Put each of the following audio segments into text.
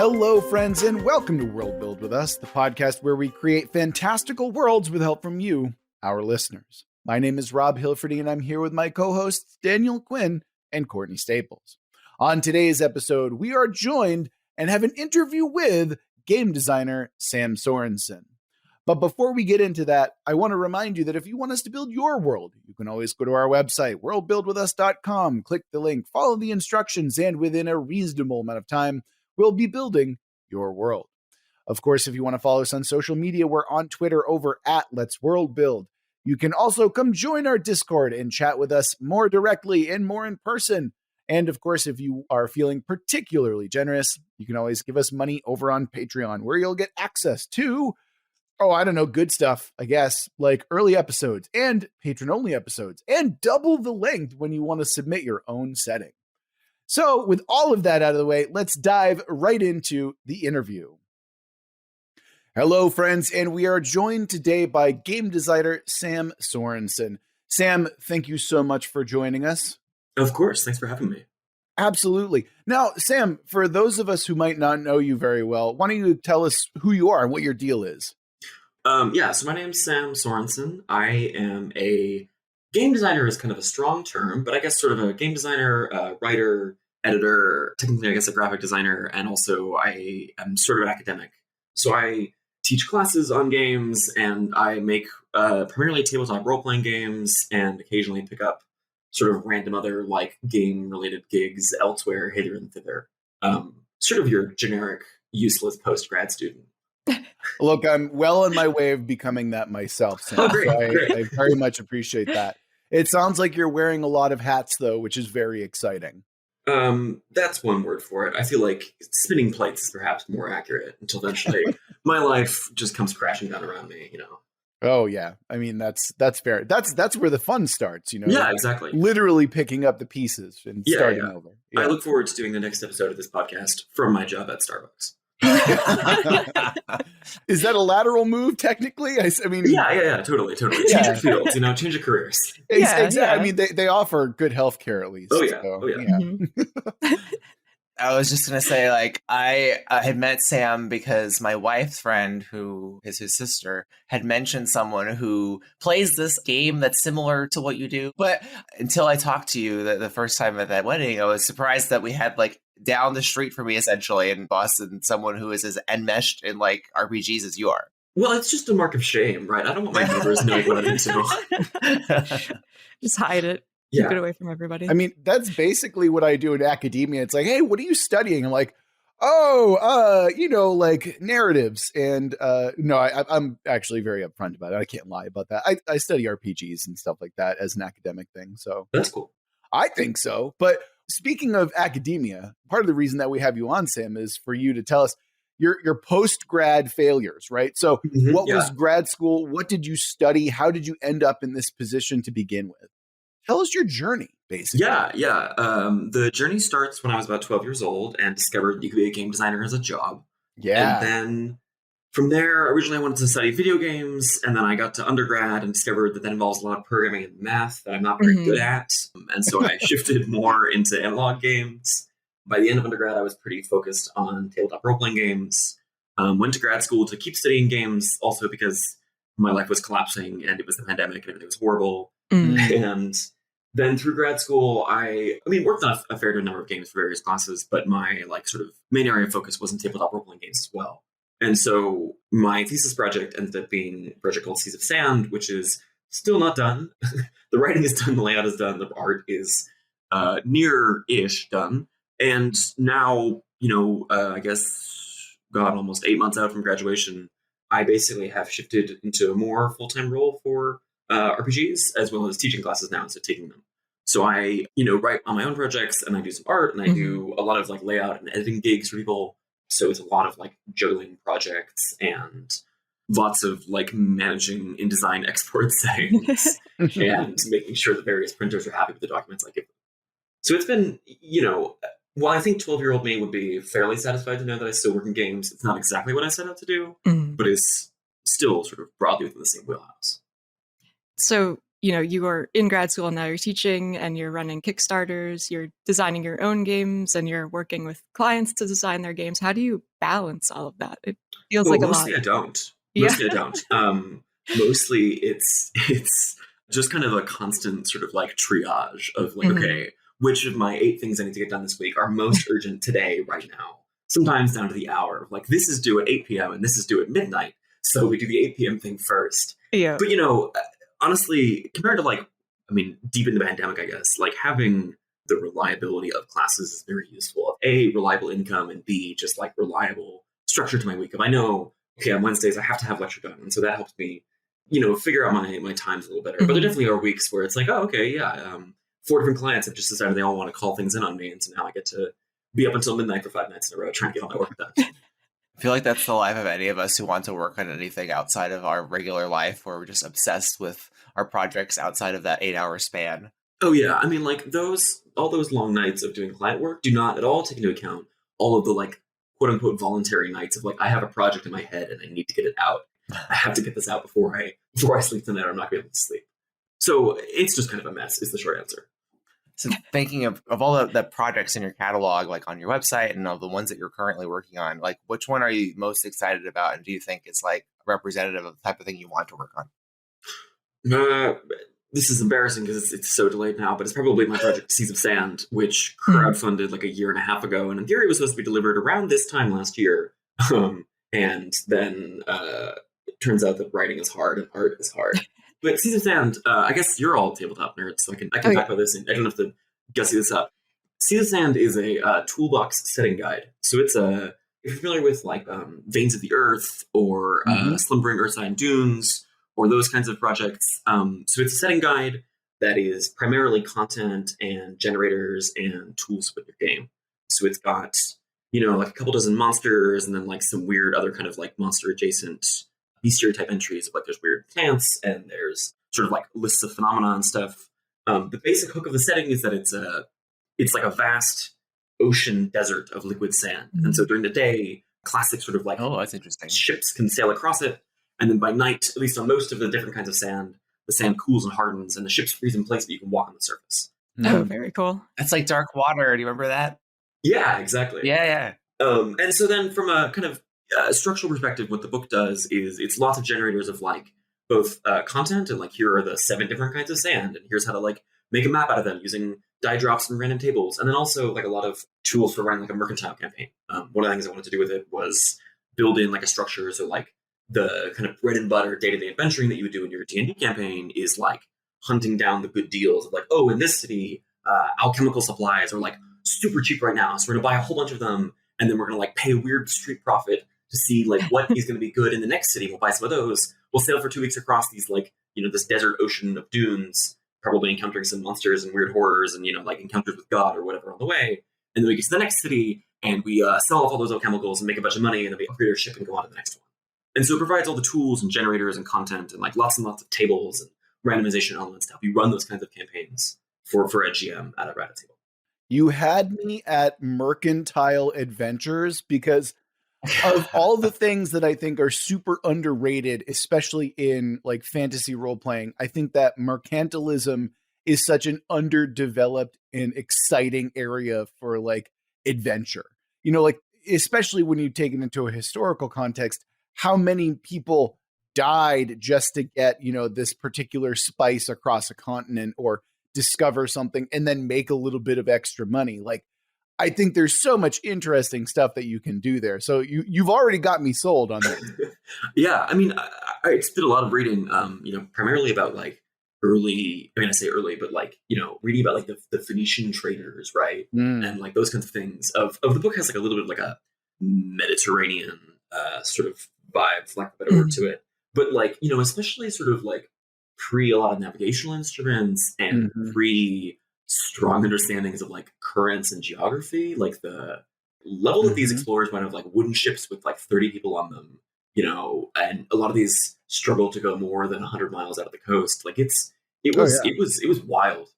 Hello, friends, and welcome to Worldbuild with us, the podcast where we create fantastical worlds with help from you, our listeners. My name is Rob Hilferty, and I'm here with my co-hosts Daniel Quinn and Courtney Staples. On today's episode, we are joined and have an interview with game designer Sam Sorensen. But before we get into that, I want to remind you that if you want us to build your world, you can always go to our website, worldbuildwithus.com, click the link, follow the instructions, and within a reasonable amount of time, we'll be building your world. Of course, if you want to follow us on social media, we're on Twitter over at Let's World Build. You can also come join our Discord and chat with us more directly and more in person. And of course, if you are feeling particularly generous, you can always give us money over on Patreon, where you'll get access to good stuff, I guess, like early episodes and patron-only episodes, and double the length when you want to submit your own setting. So with all of that out of the way, let's dive right into the interview. Hello, friends, and we are joined today by game designer Sam Sorensen. Sam, thank you so much for joining us. Of course. Thanks for having me. Absolutely. Now, Sam, for those of us who might not know you very well, why don't you tell us who you are and what your deal is? So my name's Sam Sorensen. I am a game designer is kind of a strong term, but I guess sort of a game designer, writer, editor, technically I guess a graphic designer, and also I am sort of an academic. So I teach classes on games, and I make primarily tabletop role-playing games, and occasionally pick up sort of random other like game-related gigs elsewhere, hither and thither. Sort of your generic useless post-grad student. Look, I'm well on my way of becoming that myself, Sam. Oh, great, So great. I very much appreciate that. It sounds like you're wearing a lot of hats, though, which is very exciting. That's one word for it. I feel like spinning plates is perhaps more accurate until eventually my life just comes crashing down around me, you know. Oh, yeah. I mean, that's fair. That's where the fun starts, you know? Yeah, exactly. Literally picking up the pieces and starting over. Yeah. I look forward to doing the next episode of this podcast from my job at Starbucks. Is that a lateral move technically? I mean, yeah, totally. Change your fields, change your careers. Exactly. I mean, they offer good health care at least. Oh yeah. Mm-hmm. I was just going to say, like, I had met Sam because my wife's friend, who is his sister, had mentioned someone who plays this game that's similar to what you do. But until I talked to you the first time at that wedding, I was surprised that we had, like, down the street from me, essentially, in Boston, someone who is as enmeshed in, like, RPGs as you are. Well, it's just a mark of shame, right? I don't want my neighbors knowing what I'm into. Just hide it. Keep it away from everybody. I mean, that's basically what I do in academia. It's like, hey, what are you studying? I'm like, like narratives. And no, I'm actually very upfront about it. I can't lie about that. I study RPGs and stuff like that as an academic thing. So that's cool. I think so. But speaking of academia, part of the reason that we have you on, Sam, is for you to tell us your post-grad failures, right? So what was grad school? What did you study? How did you end up in this position to begin with? Tell us your journey, basically. Yeah. The journey starts when I was about 12 years old and discovered you could be a game designer as a job. Yeah. And then from there, originally I wanted to study video games, and then I got to undergrad and discovered that involves a lot of programming and math that I'm not very good at. And so I shifted more into analog games. By the end of undergrad, I was pretty focused on tabletop role-playing games. Went to grad school to keep studying games, also because my life was collapsing and it was the pandemic and everything was horrible. And then through grad school, I worked on a fair number of games for various classes, but my sort of main area of focus was in tabletop role-playing games as well. And so my thesis project ended up being a project called Seas of Sand, which is still not done. The writing is done, the layout is done, the art is near-ish done. And now, I guess, almost 8 months out from graduation, I basically have shifted into a more full-time role for RPGs, as well as teaching classes now instead of taking them. So I, write on my own projects, and I do some art, and I do a lot of layout and editing gigs for people. So it's a lot of juggling projects and lots of managing InDesign export settings and making sure that various printers are happy with the documents I give them. So it's been, while I think 12-year-old me would be fairly satisfied to know that I still work in games, it's not exactly what I set out to do, but it's still sort of broadly within the same wheelhouse. So you are in grad school and now you're teaching and you're running Kickstarters, you're designing your own games and you're working with clients to design their games. How do you balance all of that? It feels like a lot. Mostly I don't. Yeah. Mostly I don't. Mostly it's just kind of a constant sort of like triage of like, okay, which of my 8 things I need to get done this week are most urgent today, right now? Sometimes down to the hour. Like, this is due at 8 p.m. and this is due at midnight. So we do the 8 p.m. thing first. Yeah. But, honestly, compared to deep in the pandemic, I guess, like having the reliability of classes is very useful. A, reliable income, and B, just like reliable structure to my week. If I know, okay, on Wednesdays I have to have lecture done. And so that helps me, figure out my times a little better. But there definitely are weeks where it's like, oh, okay, yeah, 4 different clients have just decided they all want to call things in on me. And so now I get to be up until midnight for 5 nights in a row trying to get all my work done. I feel like that's the life of any of us who want to work on anything outside of our regular life, where we're just obsessed with our projects outside of that 8-hour span. Oh yeah, I mean, like all those long nights of doing client work do not at all take into account all of the like quote unquote voluntary nights of like, I have a project in my head and I need to get it out. I have to get this out before I sleep tonight, or I'm not going to be able to sleep. So it's just kind of a mess is the short answer. So thinking of all the projects in your catalog, like on your website, and of the ones that you're currently working on, like which one are you most excited about, and do you think is like representative of the type of thing you want to work on? This is embarrassing because it's so delayed now, but it's probably my project Seas of Sand, which crowdfunded like a year and a half ago, and in theory was supposed to be delivered around this time last year. And then it turns out that writing is hard and art is hard. But Seas of Sand, I guess you're all tabletop nerds, so I can talk about this, and I don't have to gussy this up. Seas of Sand is a toolbox setting guide. So it's if you're familiar with like Veins of the Earth or Slumbering Earthside Dunes or those kinds of projects. So it's a setting guide that is primarily content and generators and tools with your game. So it's got, like a couple dozen monsters and then like some weird other kind of like monster adjacent bestiary type entries of like there's weird plants and there's sort of like lists of phenomena and stuff. The basic hook of the setting is that it's like a vast ocean desert of liquid sand. And so during the day, classic sort of like that's interesting. Ships can sail across it. And then by night, at least on most of the different kinds of sand, the sand cools and hardens and the ships freeze in place, but you can walk on the surface. Oh, very cool. That's like Dark Water. Do you remember that? Yeah, exactly. Yeah. And so then from a kind of structural perspective, what the book does is it's lots of generators of like both content and like here are the 7 different kinds of sand and here's how to like make a map out of them using die drops and random tables. And then also like a lot of tools for running like a mercantile campaign. One of the things I wanted to do with it was build in like a structure. So like the kind of bread and butter day-to-day adventuring that you would do in your D&D campaign is like hunting down the good deals of like, oh, in this city, alchemical supplies are like super cheap right now. So we're going to buy a whole bunch of them. And then we're going to like pay a weird street profit to see like what is going to be good in the next city. We'll buy some of those. We'll sail for 2 weeks across these like, this desert ocean of dunes, probably encountering some monsters and weird horrors and, like encounters with God or whatever on the way. And then we get to the next city and we sell off all those alchemicals and make a bunch of money and then we upgrade our ship and go on to the next one. And so it provides all the tools and generators and content and like lots and lots of tables and randomization elements to help you run those kinds of campaigns for a GM at a Reddit table. You had me at Mercantile Adventures because of all the things that I think are super underrated, especially in like fantasy role playing. I think that mercantilism is such an underdeveloped and exciting area for like adventure. Like especially when you take it into a historical context, how many people died just to get, this particular spice across a continent or discover something and then make a little bit of extra money. Like, I think there's so much interesting stuff that you can do there. So you've already got me sold on that. Yeah. I mean, I did a lot of reading, primarily about like I say early, but like, reading about like the Phoenician traders, right? And like those kinds of things of the book has like a little bit of like a Mediterranean sort of vibe, for lack of a better word to it. But like, especially sort of like pre a lot of navigational instruments and pre strong understandings of like currents and geography, like the level that these explorers might have like wooden ships with like 30 people on them, and a lot of these struggle to go more than 100 miles out of the coast. Like it was wild.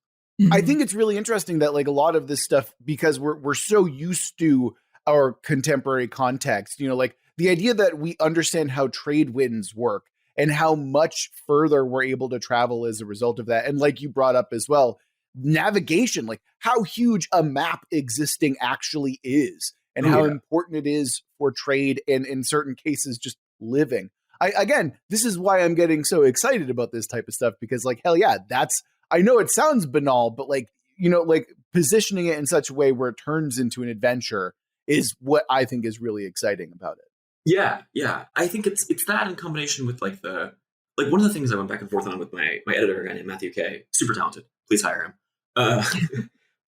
I think it's really interesting that like a lot of this stuff, because we're so used to our contemporary context, like the idea that we understand how trade winds work and how much further we're able to travel as a result of that. And like you brought up as well, navigation, like how huge a map existing actually is and how important it is for trade and in certain cases just living. Again, this is why I'm getting so excited about this type of stuff, because like, hell yeah, I know it sounds banal, but like, you know, like positioning it in such a way where it turns into an adventure is what I think is really exciting about it. Yeah. I think it's that in combination with like one of the things I went back and forth on with my editor, a guy named Matthew K, super talented. Please hire him.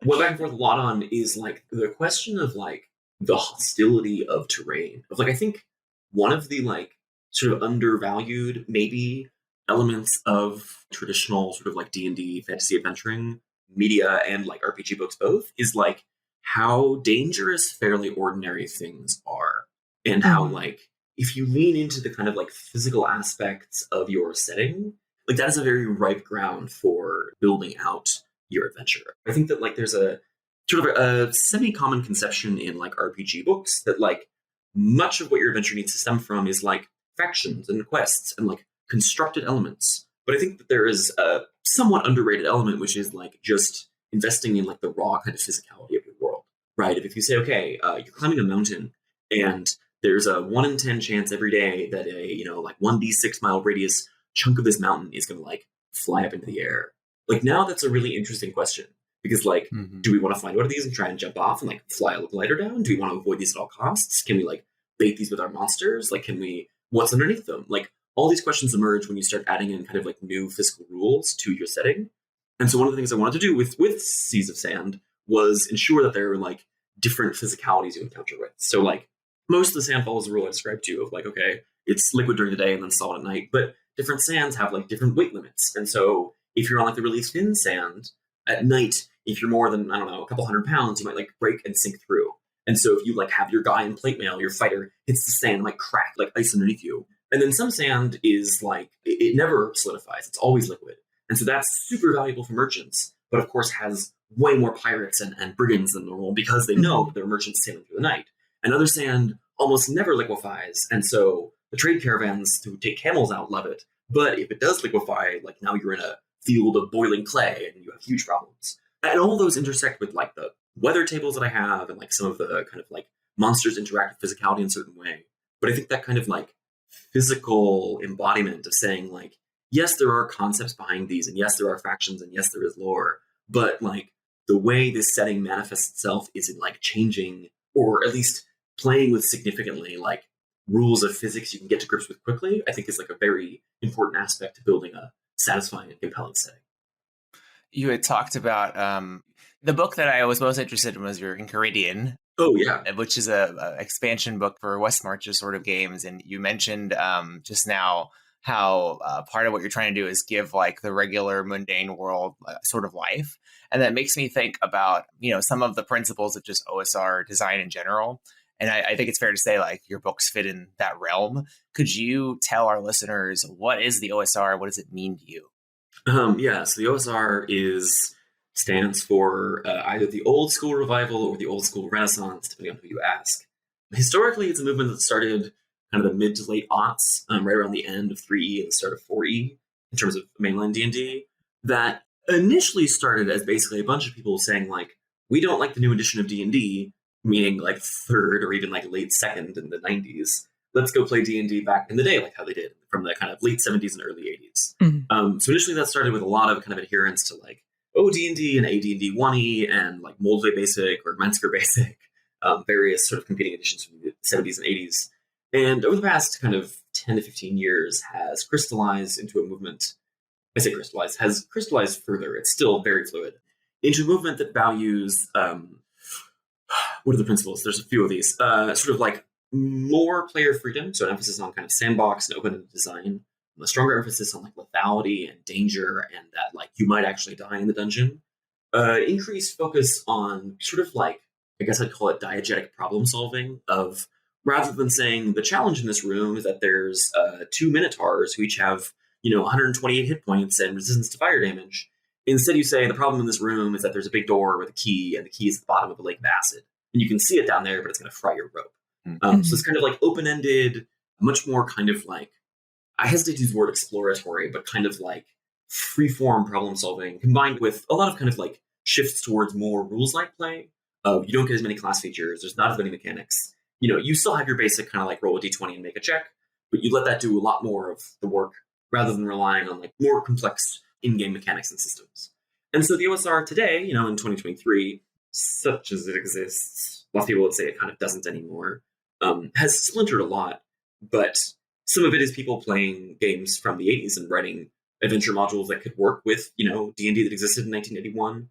Went back and forth a lot on is like the question of like the hostility of terrain. Of like, I think one of the like sort of undervalued maybe elements of traditional sort of like D&D fantasy adventuring media and like RPG books both is like how dangerous fairly ordinary things are, and how like if you lean into the kind of like physical aspects of your setting, like that is a very ripe ground for building out your adventure. I think that like there's a sort of a semi-common conception in like RPG books that like much of what your adventure needs to stem from is like factions and quests and like constructed elements. But I think that there is a somewhat underrated element, which is like just investing in like the raw kind of physicality of your world, right? If you say, okay, you're climbing a mountain and there's a 1 in 10 chance every day that a, you know, like 1d6 mile radius chunk of this mountain is going to like fly up into the air. Like now that's a really interesting question, because like, do we want to find one of these and try and jump off and like fly a glider down? Do we want to avoid these at all costs? Can we like bait these with our monsters? Like, what's underneath them? Like all these questions emerge when you start adding in kind of like new physical rules to your setting. And so one of the things I wanted to do with Seas of Sand was ensure that there are like different physicalities you encounter with. So like most of the sand follows the rule I described to you of like, okay, it's liquid during the day and then solid at night, but different sands have like different weight limits. And so if you're on like the really thin sand at night, if you're more than, I don't know, a couple 100 pounds, you might like break and sink through. And so if you like have your guy in plate mail, your fighter hits the sand, might crack like ice underneath you. And then some sand is like, it never solidifies. It's always liquid. And so that's super valuable for merchants, but of course has way more pirates and brigands than normal, because they know that there are merchants sailing through the night. And other sand almost never liquefies. And so the trade caravans who take camels out love it. But if it does liquefy, like now you're in a field of boiling clay and you have huge problems. And all those intersect with like the weather tables that I have and like some of the kind of like monsters interact with physicality in a certain way. But I think that kind of like physical embodiment of saying like, yes, there are concepts behind these, and yes, there are factions, and yes, there is lore, but like the way this setting manifests itself is in like changing, or at least playing with significantly like rules of physics you can get to grips with quickly, I think is like a very important aspect to building a satisfying and compelling setting. You had talked about the book that I was most interested in was your Enchiridion. Oh, yeah. Which is a expansion book for Westmarch's sort of games. And you mentioned just now how part of what you're trying to do is give like the regular mundane world sort of life. And that makes me think about, you know, some of the principles of just OSR design in general. And I think it's fair to say like your books fit in that realm. Could you tell our listeners, what is the OSR? What does it mean to you? Yeah, so the OSR stands for either the old school revival or the old school renaissance, depending on who you ask. Historically, it's a movement that started kind of the mid to late aughts, right around the end of 3E and the start of 4E, in terms of mainline D&D, that initially started as basically a bunch of people saying, like, we don't like the new edition of D&D, meaning like third or even like late second in the 90s. Let's go play D&D back in the day, like how they did from the kind of late 70s and early 80s. So initially that started with a lot of kind of adherence to like OD&D and AD&D 1E and like Moldvay Basic or Mensker Basic, various sort of competing editions from the 70s and 80s. And over the past kind of 10 to 15 years has crystallized into a movement. I say crystallized, has crystallized further. It's still very fluid, into a movement that values, what are the principles? There's a few of these, sort of like more player freedom. So an emphasis on kind of sandbox and open design, a stronger emphasis on like lethality and danger, and that like you might actually die in the dungeon. Increased focus on sort of like, I guess I'd call it diegetic problem solving, of rather than saying the challenge in this room is that there's 2 minotaurs who each have, 128 hit points and resistance to fire damage. Instead, you say the problem in this room is that there's a big door with a key, and the key is at the bottom of a lake of acid. And you can see it down there, but it's going to fry your rope. So it's kind of like open-ended, much more kind of like I hesitate to use the word exploratory, but kind of like free-form problem solving combined with a lot of kind of like shifts towards more rules-like play. You don't get as many class features. There's not as many mechanics. You still have your basic kind of like roll a d20 and make a check, but you let that do a lot more of the work rather than relying on like more complex in-game mechanics and systems. And so the OSR today, in 2023, such as it exists, while people would say it kind of doesn't anymore, has splintered a lot. But some of it is people playing games from the 80s and writing adventure modules that could work with, D&D that existed in 1981.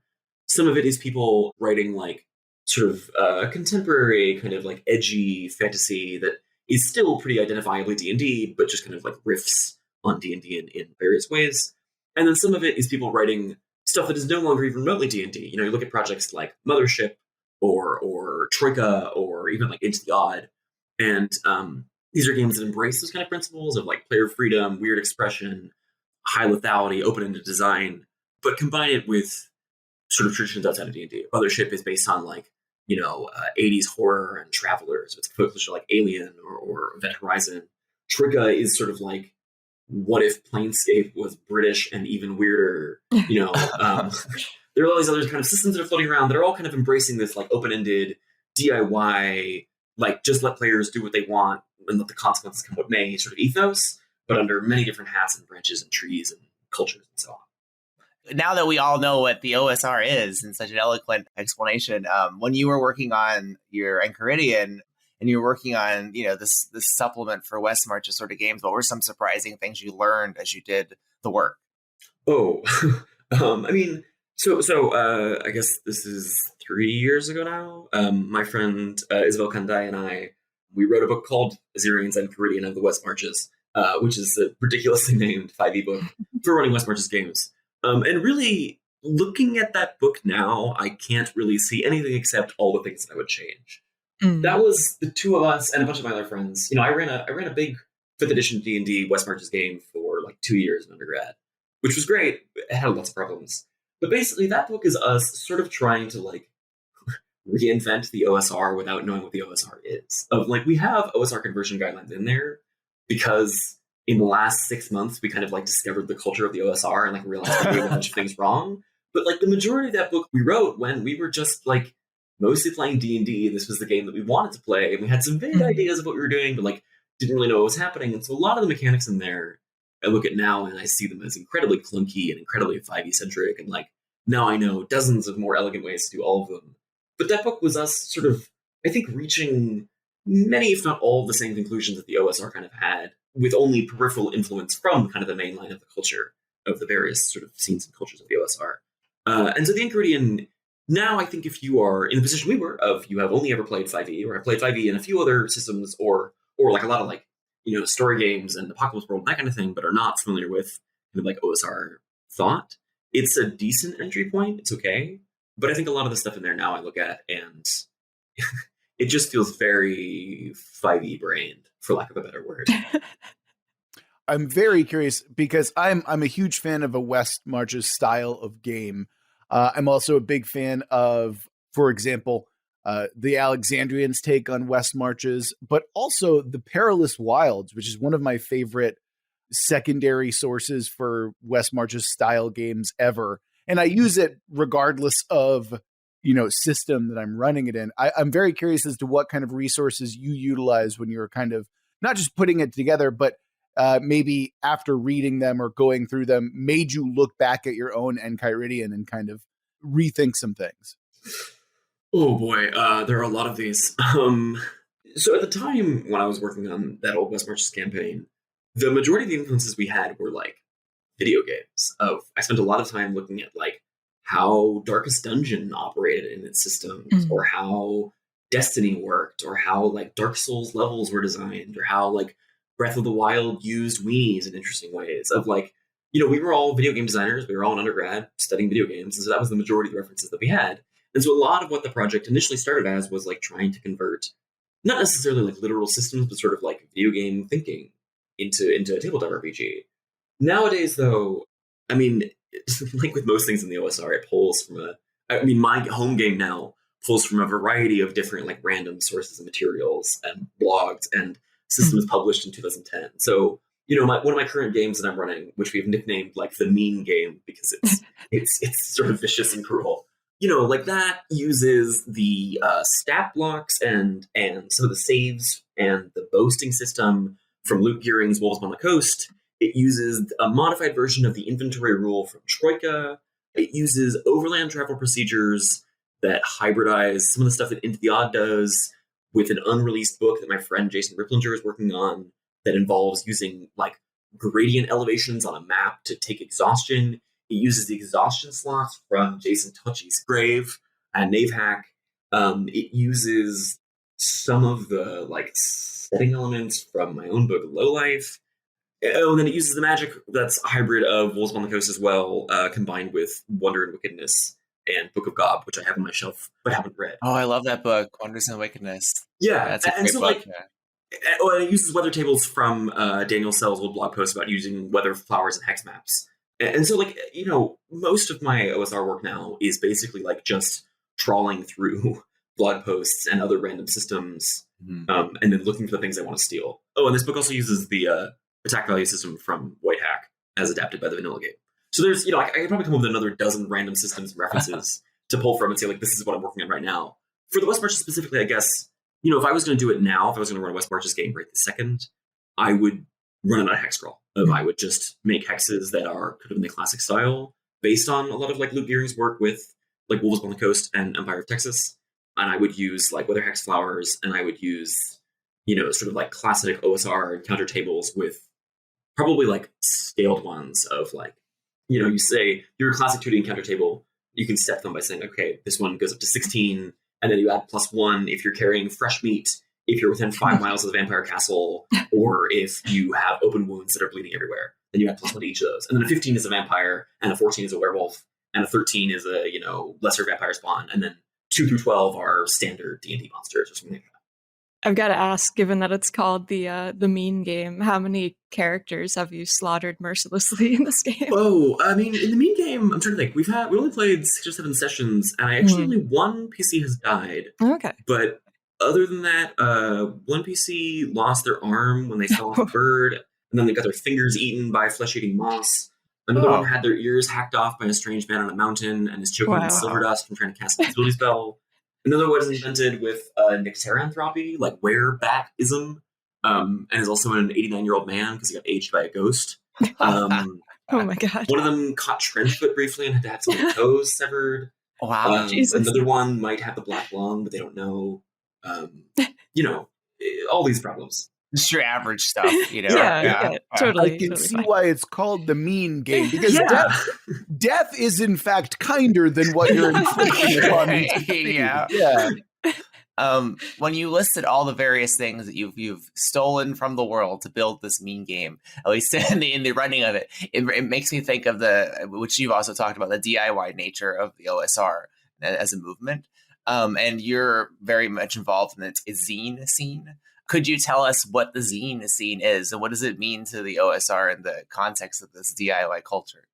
Some of it is people writing like sort of contemporary kind of like edgy fantasy that is still pretty identifiably D&D, but just kind of like riffs on D&D in various ways. And then some of it is people writing stuff that is no longer even remotely D&D. You look at projects like Mothership or Troika or even like Into the Odd. And these are games that embrace those kind of principles of like player freedom, weird expression, high lethality, open-ended design, but combine it with sort of traditions outside of D&D. Mothership is based on like, 80s horror and travelers. It's closer like Alien or Event Horizon. Troika is sort of like, what if Planescape was British and even weirder? There are all these other kind of systems that are floating around that are all kind of embracing this like open-ended DIY, like just let players do what they want and let the consequences come what may sort of ethos, but under many different hats and branches and trees and cultures and so on. Now that we all know what the OSR is in such an eloquent explanation, when you were working on your Enchiridion and you were working on, this supplement for West March's sort of games, what were some surprising things you learned as you did the work? Oh, I guess this is 3 years ago now. My friend Isabel Kandai and I, we wrote a book called Azirian's Enchiridion of the West Marches, which is a ridiculously named 5e book for running West Marches games. And really, looking at that book now, I can't really see anything except all the things that I would change. That was the two of us and a bunch of my other friends. I ran a big 5th edition D&D West Marches game for like 2 years in undergrad, which was great. It had lots of problems. But basically, that book is us sort of trying to like reinvent the OSR without knowing what the OSR is. Of like, we have OSR conversion guidelines in there because in the last 6 months, we kind of like discovered the culture of the OSR and like realized we did a bunch of things wrong. But like the majority of that book we wrote when we were just like mostly playing D&D. This was the game that we wanted to play. And we had some vague ideas of what we were doing, but like didn't really know what was happening. And so a lot of the mechanics in there, I look at now and I see them as incredibly clunky and incredibly 5e centric. And like, now I know dozens of more elegant ways to do all of them. But that book was us sort of, I think, reaching many, if not all, of the same conclusions that the OSR kind of had, with only peripheral influence from kind of the main line of the culture of the various sort of scenes and cultures of the OSR. And so the Enchiridion, now I think if you are in the position we were of you have only ever played 5e or have played 5e in a few other systems or like a lot of like, story games and Apocalypse World, that kind of thing, but are not familiar with kind of like OSR thought, it's a decent entry point. It's okay. But I think a lot of the stuff in there now I look at and it just feels very 5e brained, for lack of a better word. I'm very curious because I'm a huge fan of a West Marches style of game. I'm also a big fan of, for example, the Alexandrians' take on West Marches, but also the Perilous Wilds, which is one of my favorite secondary sources for West Marches style games ever. And I use it regardless of, system that I'm running it in. I'm very curious as to what kind of resources you utilize when you're kind of not just putting it together, but maybe after reading them or going through them, made you look back at your own Enchiridion and kind of rethink some things. Oh boy, there are a lot of these. So at the time when I was working on that old West Marches campaign, the majority of the influences we had were like video games. I spent a lot of time looking at like how Darkest Dungeon operated in its systems, or how Destiny worked, or how like Dark Souls levels were designed, or how like Breath of the Wild used weenies in interesting ways. Of like, we were all video game designers. We were all in undergrad studying video games, and so that was the majority of the references that we had. And so a lot of what the project initially started as was like trying to convert not necessarily like literal systems, but sort of like video game thinking into a tabletop RPG. Nowadays, though, I mean, like with most things in the OSR, it pulls from my home game now pulls from a variety of different like random sources and materials and blogs and systems published in 2010. So one of my current games that I'm running, which we've nicknamed like the mean game because it's sort of vicious and cruel. Like that uses the stat blocks and some of the saves and the boasting system from Luke Gearing's Wolves on the Coast. It uses a modified version of the inventory rule from Troika. It uses overland travel procedures that hybridize some of the stuff that Into the Odd does with an unreleased book that my friend Jason Ripplinger is working on that involves using like gradient elevations on a map to take exhaustion. It uses the exhaustion slots from Jason Tucci's Grave and Knavehack. It uses some of the like setting elements from my own book, Lowlife. Oh, and then it uses the magic that's a hybrid of Wolves on the Coast as well, combined with Wonder and Wickedness and Book of Gob, which I have on my shelf but haven't read. Oh, I love that book, Wonders and Wickedness. Yeah, that's a great book. Like, and it uses weather tables from Daniel Sell's old blog post about using weather flowers and hex maps. And so, like, most of my OSR work now is basically like just trawling through blog posts and other random systems, and then looking for the things I want to steal. Oh, and this book also uses the attack value system from Whitehack as adapted by the vanilla game. So there's, I could probably come up with another dozen random systems and references to pull from and say, like, this is what I'm working on right now. For the West Marches specifically, I guess, if I was going to do it now, if I was going to run a West Marches game right this second, I would run it on a hex scroll. I would just make hexes that are kind of in the classic style, based on a lot of like Luke Gearing's work with like Wolves on the Coast and Empire of Texas. And I would use like weather hex flowers, and I would use, sort of like classic OSR encounter tables with probably like scaled ones of like, you say your classic 2D encounter table, you can set them by saying, okay, this one goes up to 16, and then you add +1 if you're carrying fresh meat, if you're within 5 miles of the vampire castle, or if you have open wounds that are bleeding everywhere, then you add +1 to each of those. And then a 15 is a vampire, and a 14 is a werewolf, and a 13 is a, lesser vampire spawn, and then 2 through 12 are standard D&D monsters or something like that. I've got to ask, given that it's called the mean game, how many characters have you slaughtered mercilessly in this game? Oh, I mean, in the mean game, I'm trying to think. We only played 6 or 7 sessions, and I actually only one PC has died. Okay. But other than that, one PC lost their arm when they fell off a bird, and then they got their fingers eaten by flesh-eating moss. Another one had their ears hacked off by a strange man on a mountain and is choking on silver dust from trying to cast an invisibility spell. Another one is invented with nycteranthropy, like werebackism, and is also an 89-year-old man because he got aged by a ghost. Oh my god! One of them caught Trenchfoot briefly and had to have some of the toes severed. Wow! Another one might have the black lung, but they don't know. All these problems. Just your average stuff, Yeah, totally. I can totally see fine. why it's called the mean game, because death is in fact kinder than what you're inflicting upon me. Yeah. When you listed all the various things that you've stolen from the world to build this mean game, at least in the running of it, it makes me think of which you've also talked about, the DIY nature of the OSR as a movement. And you're very much involved in the zine scene. Could you tell us what the zine scene is, and what does it mean to the OSR in the context of this DIY culture?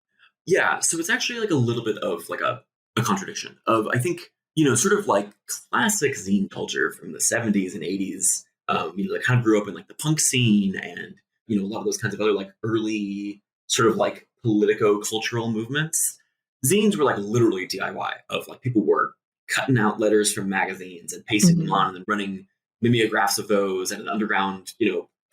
Yeah, so it's actually like a little bit of like a contradiction of, I think, sort of like classic zine culture from the 70s and 80s. That kind of grew up in like the punk scene and, a lot of those kinds of other like early sort of like politico-cultural movements. Zines were like literally DIY of like people were cutting out letters from magazines and pasting them on and then running mimeographs of those at an underground,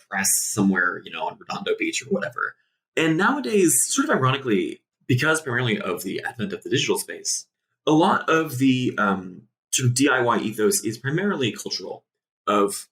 press somewhere, on Redondo Beach or whatever. And nowadays, sort of ironically, because primarily of the advent of the digital space, a lot of the sort of DIY ethos is primarily cultural. Of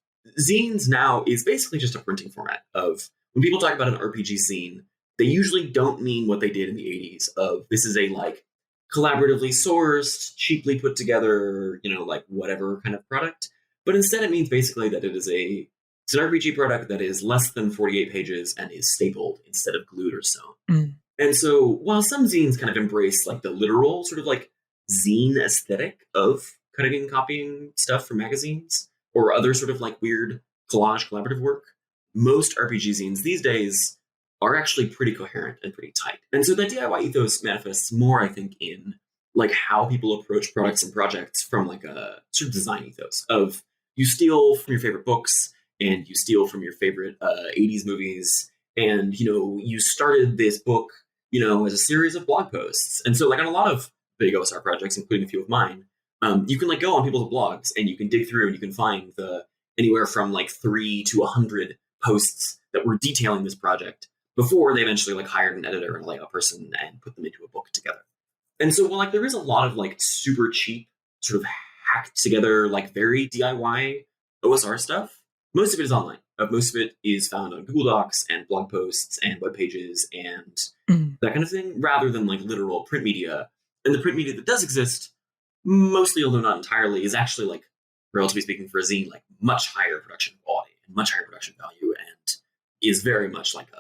zines now is basically just a printing format of when people talk about an RPG zine, they usually don't mean what they did in the 80s of this is a like collaboratively sourced, cheaply put together, like whatever kind of product. But instead, it means basically that it's an RPG product that is less than 48 pages and is stapled instead of glued or sewn. And so while some zines kind of embrace like the literal sort of like zine aesthetic of cutting and copying stuff from magazines or other sort of like weird collage collaborative work, most RPG zines these days are actually pretty coherent and pretty tight. And so the DIY ethos manifests more, I think, in like how people approach products and projects from like a sort of design ethos of you steal from your favorite books and you steal from your favorite 80s movies And, you started this book, as a series of blog posts. And so like on a lot of big OSR projects, including a few of mine, you can like go on people's blogs and you can dig through and you can find anywhere from like 3 to 100 posts that were detailing this project before they eventually like hired an editor and a layout person and put them into a book together. And so while like there is a lot of like super cheap sort of hacked together, like very DIY OSR stuff, most of it is online. Most of it is found on Google Docs and blog posts and web pages and that kind of thing, rather than like literal print media. And the print media that does exist, mostly, although not entirely, is actually like, relatively speaking, for a zine, like much higher production quality and much higher production value, and is very much like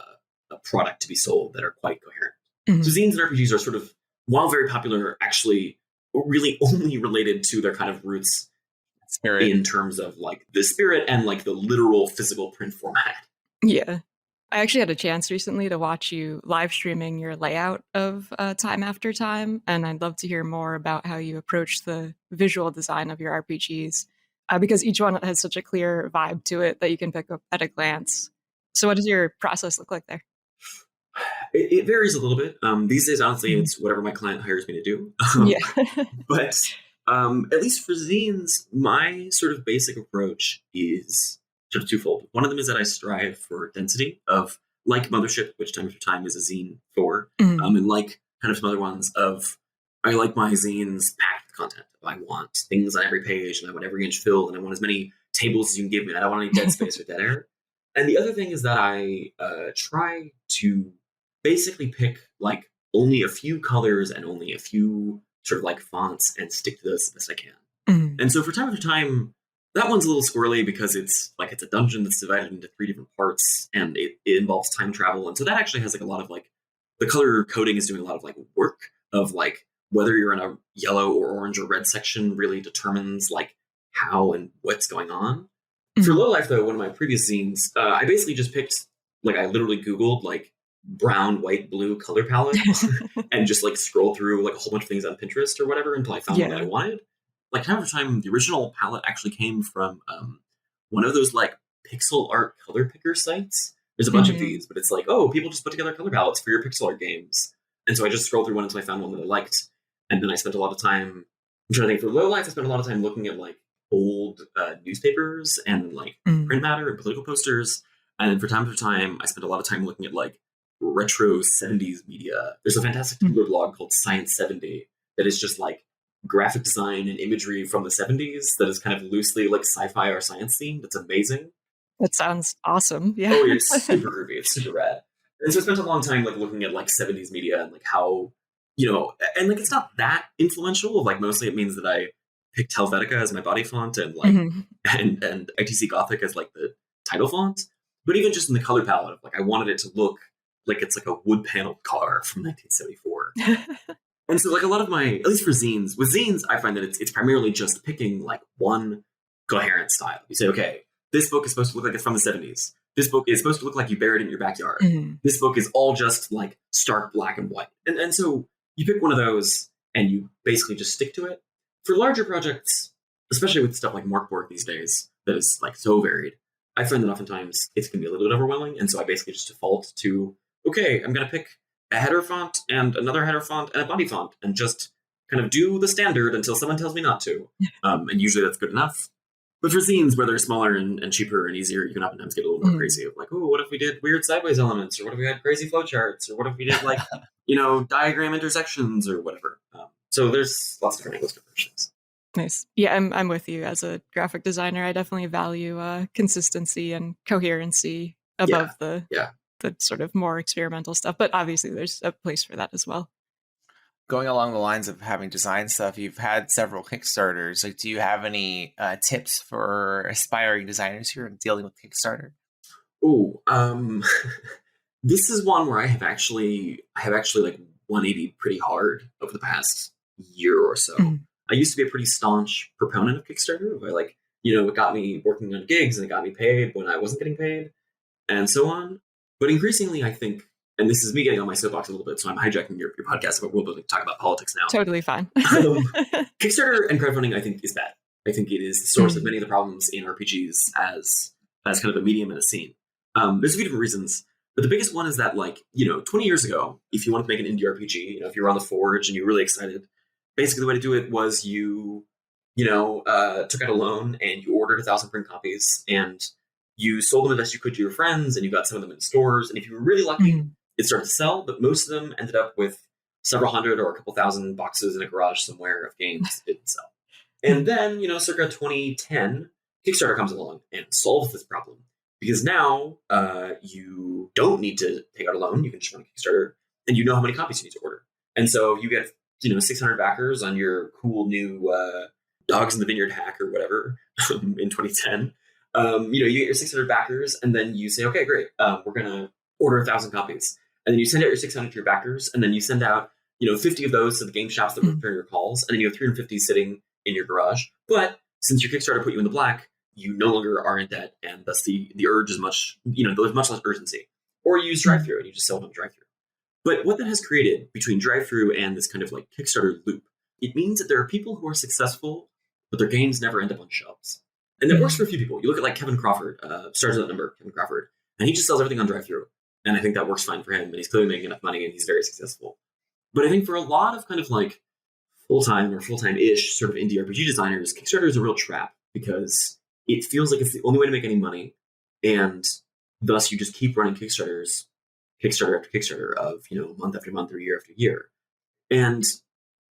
a product to be sold that are quite coherent. So zines and RPGs are sort of, while very popular, actually really only related to their kind of roots Spirit. In terms of like the spirit and like the literal physical print format. Yeah. I actually had a chance recently to watch you live streaming your layout of Time After Time, and I'd love to hear more about how you approach the visual design of your RPGs, because each one has such a clear vibe to it that you can pick up at a glance. So what does your process look like there? It varies a little bit. These days, honestly, it's whatever my client hires me to do. Yeah. But at least for zines, my sort of basic approach is sort of twofold. One of them is that I strive for density of, like Mothership, which Time After Time is a zine for, and like kind of some other ones of, I like my zines packed with content. I want things on every page, and I want every inch filled, and I want as many tables as you can give me. I don't want any dead space or dead air. And the other thing is that I try to basically pick like only a few colors and only a few sort of like fonts and stick to those as best I can. And so for Time After Time, that one's a little squirrely because it's a dungeon that's divided into 3 different parts, and it involves time travel. And so that actually has like a lot of like, the color coding is doing a lot of like work of like whether you're in a yellow or orange or red section really determines like how and what's going on. For Low Life though, one of my previous zines, I basically just picked, like I literally Googled like brown, white, blue color palette and just like scroll through like a whole bunch of things on Pinterest or whatever until I found what I wanted. Like Time After Time, the original palette actually came from one of those like pixel art color picker sites. There's a bunch of these, but it's like, oh, people just put together color palettes for your pixel art games. And so I just scrolled through one until I found one that I liked. And then I spent a lot of time, I'm trying to think, for Low Life, I spent a lot of time looking at like old newspapers and like print matter and political posters. And then for Time After Time, I spent a lot of time looking at like retro 70s media. There's a fantastic Tumblr blog called Science 70 that is just like graphic design and imagery from the 70s that is kind of loosely like sci-fi or science themed. That's amazing. That sounds awesome. Yeah. Oh, it's super groovy. It's super rad. And so I spent a long time like looking at like 70s media and like how, and like it's not that influential. Like mostly it means that I picked Helvetica as my body font and like and ITC Gothic as like the title font. But even just in the color palette, like I wanted it to look like it's like a wood paneled car from 1974. And so like a lot of my, at least for zines, with zines, I find that it's primarily just picking like one coherent style. You say, okay, this book is supposed to look like it's from the 70s. This book is supposed to look like you buried it in your backyard. This book is all just like stark black and white. And so you pick one of those and you basically just stick to it. For larger projects, especially with stuff like Markborg these days, that is like so varied, I find that oftentimes it can be a little bit overwhelming. And so I basically just default to, okay, I'm going to pick a header font and another header font and a body font and just kind of do the standard until someone tells me not to. And usually that's good enough. But for zines where they're smaller and cheaper and easier, you can oftentimes get a little more crazy of like, oh, what if we did weird sideways elements? Or what if we had crazy flowcharts? Or what if we did like, diagram intersections or whatever? So there's lots of different angles to versions. Nice. Yeah, I'm with you. As a graphic designer, I definitely value consistency and coherency above the sort of more experimental stuff. But obviously there's a place for that as well. Going along the lines of having design stuff, you've had several Kickstarters. Like, do you have any tips for aspiring designers who are dealing with Kickstarter? Oh, this is one where I have actually like 180 pretty hard over the past year or so. I used to be a pretty staunch proponent of Kickstarter. Where like, it got me working on gigs and it got me paid when I wasn't getting paid and so on. But increasingly, I think, and this is me getting on my soapbox a little bit, so I'm hijacking your podcast about Worldbuilding to talk about politics now. Totally fine. Kickstarter and crowdfunding, I think, is bad. I think it is the source of many of the problems in RPGs as kind of a medium and a scene. There's a few different reasons. But the biggest one is that, like, 20 years ago, if you wanted to make an indie RPG, if you were on the Forge and you were really excited, basically the way to do it was you took out a loan and you ordered 1,000 print copies and you sold them the best you could to your friends, and you got some of them in stores. And if you were really lucky, it started to sell, but most of them ended up with several hundred or a couple thousand boxes in a garage somewhere of games that didn't sell. And then, circa 2010, Kickstarter comes along and solves this problem. Because now you don't need to take out a loan. You can just run a Kickstarter, and you know how many copies you need to order. And so you get 600 backers on your cool new Dogs in the Vineyard hack or whatever in 2010. You get your 600 backers, and then you say, okay, great, we're going to order 1,000 copies. And then you send out your 600 to your backers, and then you send out 50 of those to the game shops that return your calls, and then you have 350 sitting in your garage. But since your Kickstarter put you in the black, you no longer are in debt, and thus the urge is much, there's much less urgency. Or you use drive-through and you just sell them drive-through. But what that has created between drive-through and this kind of like Kickstarter loop, it means that there are people who are successful, but their games never end up on shelves. And that works for a few people. You look at like Kevin Crawford, starts at that number, Kevin Crawford, and he just sells everything on drive-through. And I think that works fine for him, and he's clearly making enough money, and he's very successful. But I think for a lot of kind of like full-time or full-time-ish sort of indie RPG designers, Kickstarter is a real trap because it feels like it's the only way to make any money, and thus you just keep running Kickstarter after Kickstarter of, month after month or year after year. And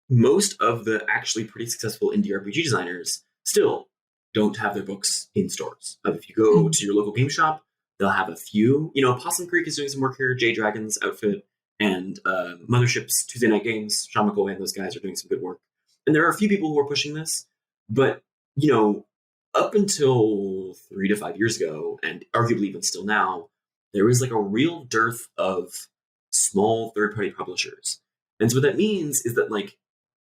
most of the actually pretty successful indie RPG designers still don't have their books in stores. If you go to your local game shop, they'll have a few. Possum Creek is doing some work here, Jay Dragon's outfit, and Mothership's Tuesday Night Games, Sean McCoy and those guys are doing some good work. And there are a few people who are pushing this, but, up until 3 to 5 years ago, and arguably even still now, there was like a real dearth of small third-party publishers. And so what that means is that like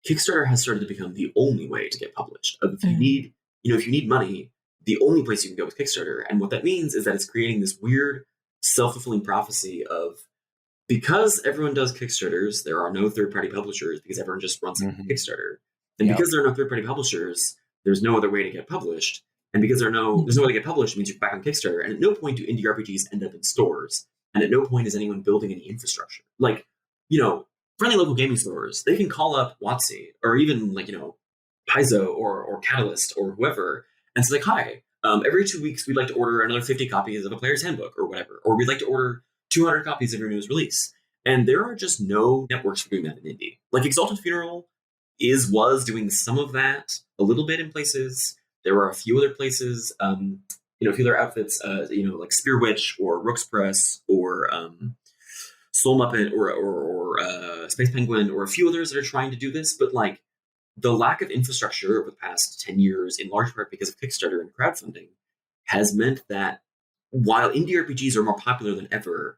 Kickstarter has started to become the only way to get published. If you need, if you need money, the only place you can go is Kickstarter. And what that means is that it's creating this weird self-fulfilling prophecy of, because everyone does Kickstarters, there are no third-party publishers because everyone just runs a Kickstarter. And because there are no third-party publishers, there's no other way to get published. And because there's no way to get published, it means you're back on Kickstarter. And at no point do indie RPGs end up in stores. And at no point is anyone building any infrastructure. Like, friendly local gaming stores, they can call up WotC or even like, Paizo or Catalyst or whoever. And say like, hi, every 2 weeks, we'd like to order another 50 copies of a player's handbook or whatever. Or we'd like to order 200 copies of your newest release. And there are just no networks for doing that in indie. Like Exalted Funeral was doing some of that a little bit in places. There are a few other places, a few other outfits, like Spear Witch or Rook's Press or Soul Muppet or Space Penguin or a few others that are trying to do this. But like the lack of infrastructure over the past 10 years, in large part because of Kickstarter and crowdfunding, has meant that while indie RPGs are more popular than ever,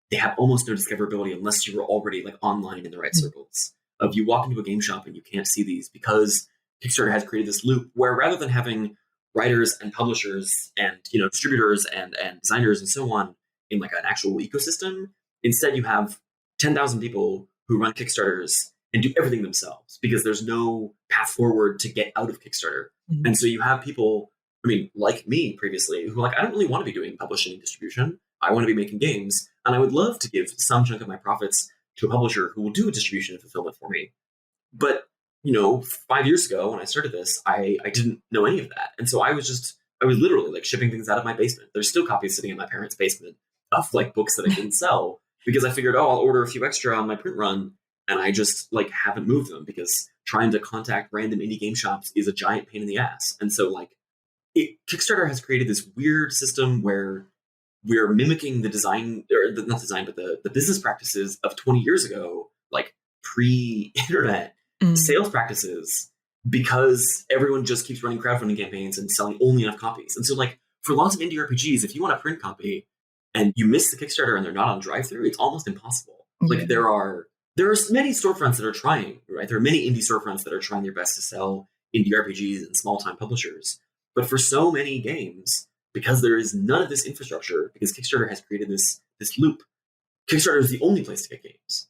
they have almost no discoverability unless you were already like online in the right circles. If you walk into a game shop and you can't see these because Kickstarter has created this loop where rather than having writers and publishers and distributors and designers and so on in like an actual ecosystem, instead you have 10,000 people who run Kickstarters and do everything themselves because there's no path forward to get out of Kickstarter. And so you have people, like me previously, who I don't really want to be doing publishing and distribution. I want to be making games, and I would love to give some chunk of my profits to a publisher who will do distribution and fulfillment for me. But 5 years ago when I started this, I didn't know any of that. And so I was literally like shipping things out of my basement. There's still copies sitting in my parents' basement of like books that I didn't sell because I figured, I'll order a few extra on my print run. And I just like haven't moved them because trying to contact random indie game shops is a giant pain in the ass. And so like Kickstarter has created this weird system where we're mimicking the design, or not design, but the business practices of 20 years ago, like pre-internet sales practices, because everyone just keeps running crowdfunding campaigns and selling only enough copies. And so like for lots of indie RPGs, if you want a print copy and you miss the Kickstarter and they're not on drive-through, it's almost impossible. Like there are many storefronts that are trying, right? There are many indie storefronts that are trying their best to sell indie RPGs and small-time publishers. But for so many games, because there is none of this infrastructure, because Kickstarter has created this loop, Kickstarter is the only place to get games,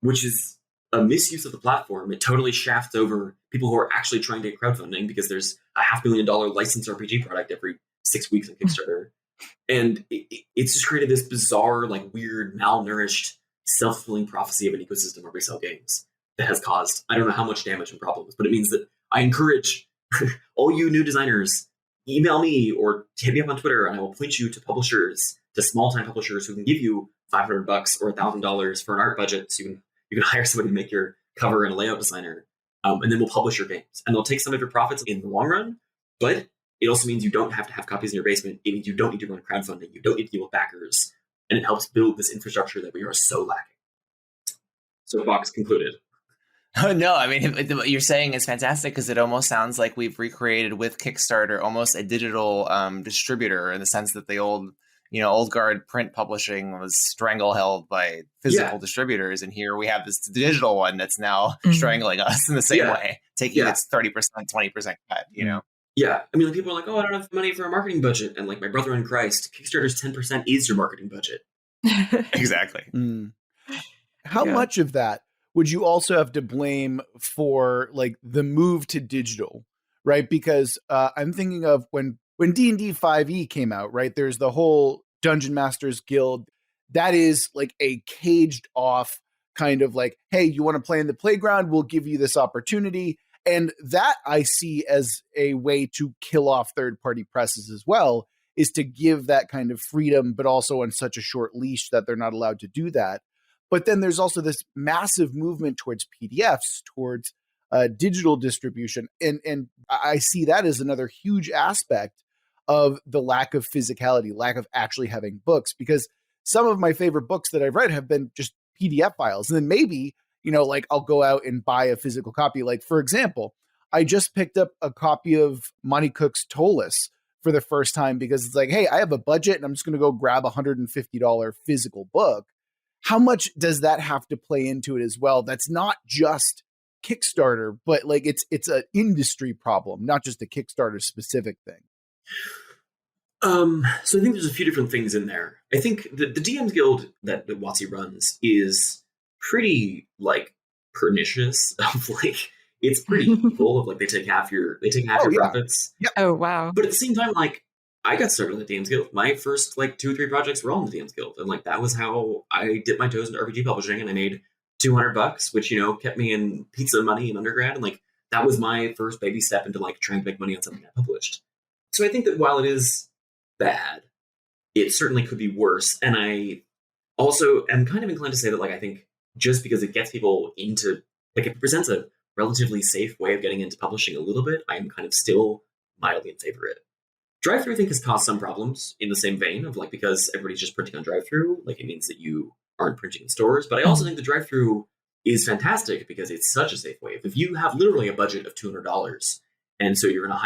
which is a misuse of the platform. It totally shafts over people who are actually trying to get crowdfunding because there's a $500,000 licensed RPG product every 6 weeks on Kickstarter. And it's just created this bizarre, like weird, malnourished, self-fulfilling prophecy of an ecosystem where we sell games that has caused, I don't know how much damage and problems, but it means that I encourage all you new designers, email me or hit me up on Twitter, and I will point you to publishers, to small-time publishers who can give you $500 or $1,000 for an art budget, so you can hire somebody to make your cover and a layout designer, and then we'll publish your games. And they'll take some of your profits in the long run, but it also means you don't have to have copies in your basement. It means you don't need to run crowdfunding. You don't need to deal with backers. And it helps build this infrastructure that we are so lacking. So Fox concluded. Oh, no, I mean, what you're saying is fantastic because it almost sounds like we've recreated with Kickstarter almost a digital distributor in the sense that the old guard print publishing was strangleheld by physical distributors. And here we have this digital one that's now strangling us in the same way, taking its 30%, 20% cut, you know? Yeah. I mean, like, people are like, oh, I don't have money for a marketing budget. And like my brother in Christ, Kickstarter's 10% is your marketing budget. Exactly. How much of that would you also have to blame for like the move to digital, right? Because I'm thinking of when D&D 5e came out, right? There's the whole Dungeon Masters Guild. That is like a caged off kind of like, hey, you want to play in the playground? We'll give you this opportunity. And that I see as a way to kill off third-party presses as well, is to give that kind of freedom, but also on such a short leash that they're not allowed to do that. But then there's also this massive movement towards PDFs, towards digital distribution. And I see that as another huge aspect of the lack of physicality, lack of actually having books, because some of my favorite books that I've read have been just PDF files. And then maybe, like I'll go out and buy a physical copy. Like, for example, I just picked up a copy of Monty Cook's Tolus for the first time because it's like, hey, I have a budget and I'm just going to go grab a $150 physical book. How much does that have to play into it as well? That's not just Kickstarter, but like it's an industry problem, not just a Kickstarter specific thing. So I think there's a few different things in there. I think the DMs Guild that WotC runs is pretty like pernicious. Of like, it's pretty evil. Of like they take half your profits. Yeah. Oh wow! But at the same time, like I got started in the DMs Guild. My first like 2 or 3 projects were all in the DMs Guild, and like that was how I dipped my toes into RPG publishing, and I made $200, which kept me in pizza money in undergrad, and like that was my first baby step into like trying to make money on something I published. So I think that while it is bad, it certainly could be worse. And I also am kind of inclined to say that like I think just because it gets people into like it presents a relatively safe way of getting into publishing a little bit, I'm kind of still mildly in favor of it. Drive-through I think has caused some problems in the same vein of like because everybody's just printing on drive-through, like it means that you aren't printing in stores. But I also think the drive-through is fantastic because it's such a safe way. If you have literally a budget of $200 and so you're going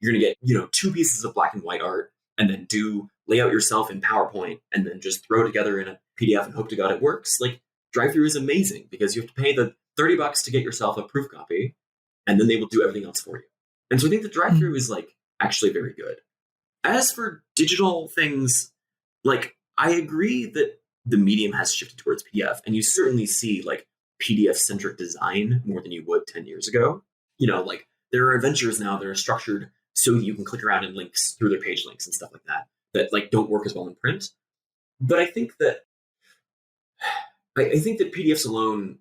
to get 2 pieces of black and white art and then do layout yourself in PowerPoint and then just throw together in a PDF and hope to God it works. Like drive-through is amazing because you have to pay the $30 to get yourself a proof copy and then they will do everything else for you. And so I think the drive-through is like actually very good. As for digital things, like I agree that the medium has shifted towards PDF and you certainly see like PDF centric design more than you would 10 years ago. Like there are adventures now that are structured so that you can click around in links through their page links and stuff like that like don't work as well in print. But I think that PDFs alone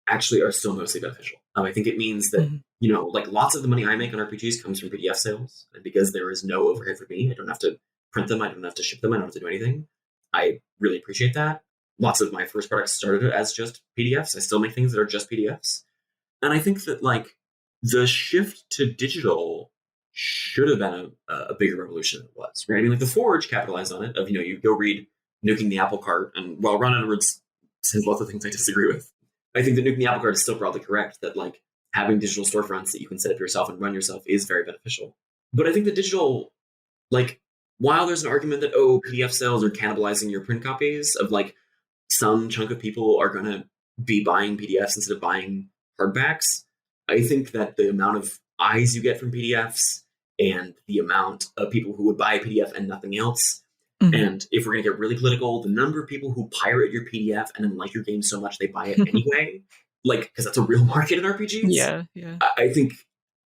actually are still mostly beneficial. I think it means that, like lots of the money I make on RPGs comes from PDF sales. And because there is no overhead for me, I don't have to print them. I don't have to ship them. I don't have to do anything. I really appreciate that. Lots of my first products started as just PDFs. I still make things that are just PDFs. And I think that like the shift to digital should have been a bigger revolution than it was, right? I mean, like the Forge capitalized on it of, you go read Nuking the Apple Cart, and while Ron Edwards says lots of things I disagree with, I think that Nuking the Apple Cart is still broadly correct, that like having digital storefronts that you can set up yourself and run yourself is very beneficial. But I think the digital, like, while there's an argument that, PDF sales are cannibalizing your print copies of like some chunk of people are going to be buying PDFs instead of buying hardbacks, I think that the amount of eyes you get from PDFs and the amount of people who would buy a PDF and nothing else. And if we're going to get really political, the number of people who pirate your PDF and then like your game so much they buy it anyway, like, because that's a real market in RPGs. Yeah. I think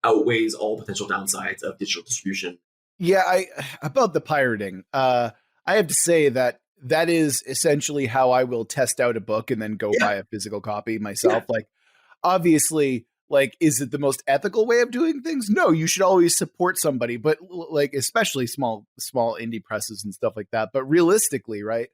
outweighs all potential downsides of digital distribution. Yeah, about the pirating. I have to say that is essentially how I will test out a book and then go buy a physical copy myself. Yeah. Like, obviously, like, is it the most ethical way of doing things? No, you should always support somebody, but like, especially small indie presses and stuff like that. But realistically, right?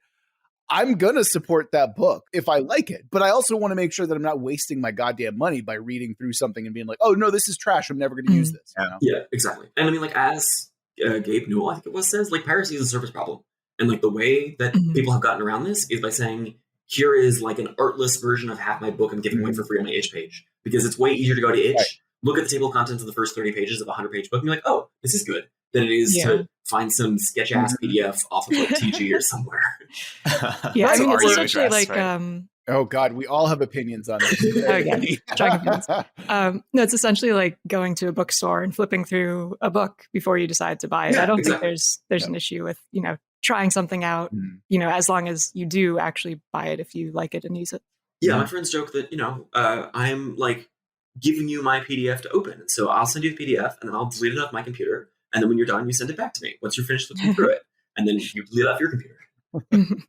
I'm going to support that book if I like it, but I also want to make sure that I'm not wasting my goddamn money by reading through something and being like, oh no, this is trash. I'm never going to use this. You know? Yeah, exactly. And I mean, like, as Gabe Newell, I think it was, says, like, piracy is a service problem. And like the way that people have gotten around this is by saying, here is like an artless version of half my book I'm giving away for free on my itch page. Because it's way easier to go to itch, look at the table of contents of the first 30 pages of a 100-page book and be like, oh, this is good. Than it is to find some sketch-ass PDF off of like TG or somewhere. Yeah, I mean, it's essentially like... oh God, we all have opinions on this. No, it's essentially like going to a bookstore and flipping through a book before you decide to buy it. I don't think there's an issue with, trying something out, as long as you do actually buy it if you like it and use it. Yeah, my friends joke that, I'm like giving you my PDF to open. And so I'll send you the PDF and then I'll delete it off my computer. And then when you're done, you send it back to me once you're finished looking through it. And then you delete it off your computer.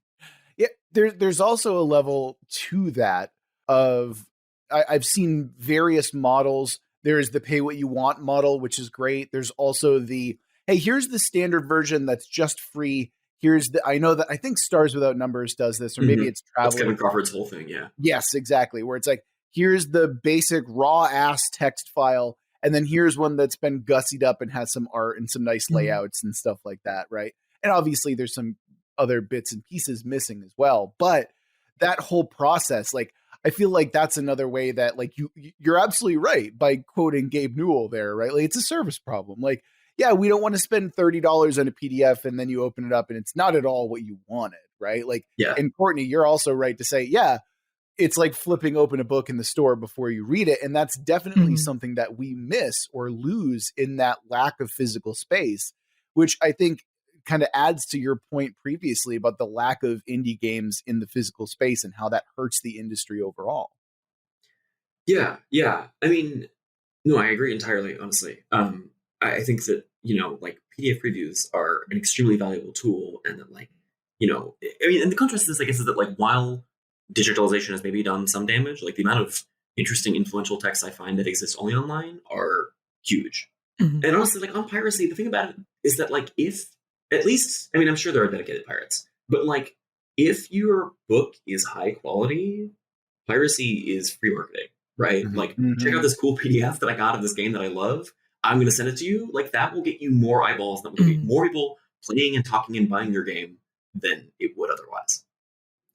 Yeah, there's also a level to that of I've seen various models. There's the pay what you want model, which is great. There's also the, hey, here's the standard version that's just free. I think Stars Without Numbers does this, or maybe it's Traveler. That's Kevin Crawford's whole thing, yeah. Yes, exactly. Where it's like, here's the basic raw ass text file, and then here's one that's been gussied up and has some art and some nice layouts and stuff like that, right? And obviously there's some other bits and pieces missing as well. But that whole process, like, I feel like that's another way that, like, you're absolutely right by quoting Gabe Newell there, right? Like, it's a service problem. Like, yeah, we don't want to spend $30 on a PDF and then you open it up and it's not at all what you wanted, right? Like, and Courtney, you're also right to say, yeah, it's like flipping open a book in the store before you read it. And that's definitely something that we miss or lose in that lack of physical space, which I think kind of adds to your point previously about the lack of indie games in the physical space and how that hurts the industry overall. Yeah. I mean, no, I agree entirely, honestly. I think that, like PDF previews are an extremely valuable tool. And that, like, I mean, and the contrast to this, I guess, is that, like, while digitalization has maybe done some damage, like, the amount of interesting, influential texts I find that exist only online are huge. And honestly, like, on piracy, the thing about it is that, like, if, at least, I mean, I'm sure there are dedicated pirates, but, like, if your book is high quality, piracy is free marketing, right? Like, check out this cool PDF that I got of this game that I love. I'm going to send it to you. Like, that will get you more eyeballs. That will get more people playing and talking and buying your game than it would otherwise.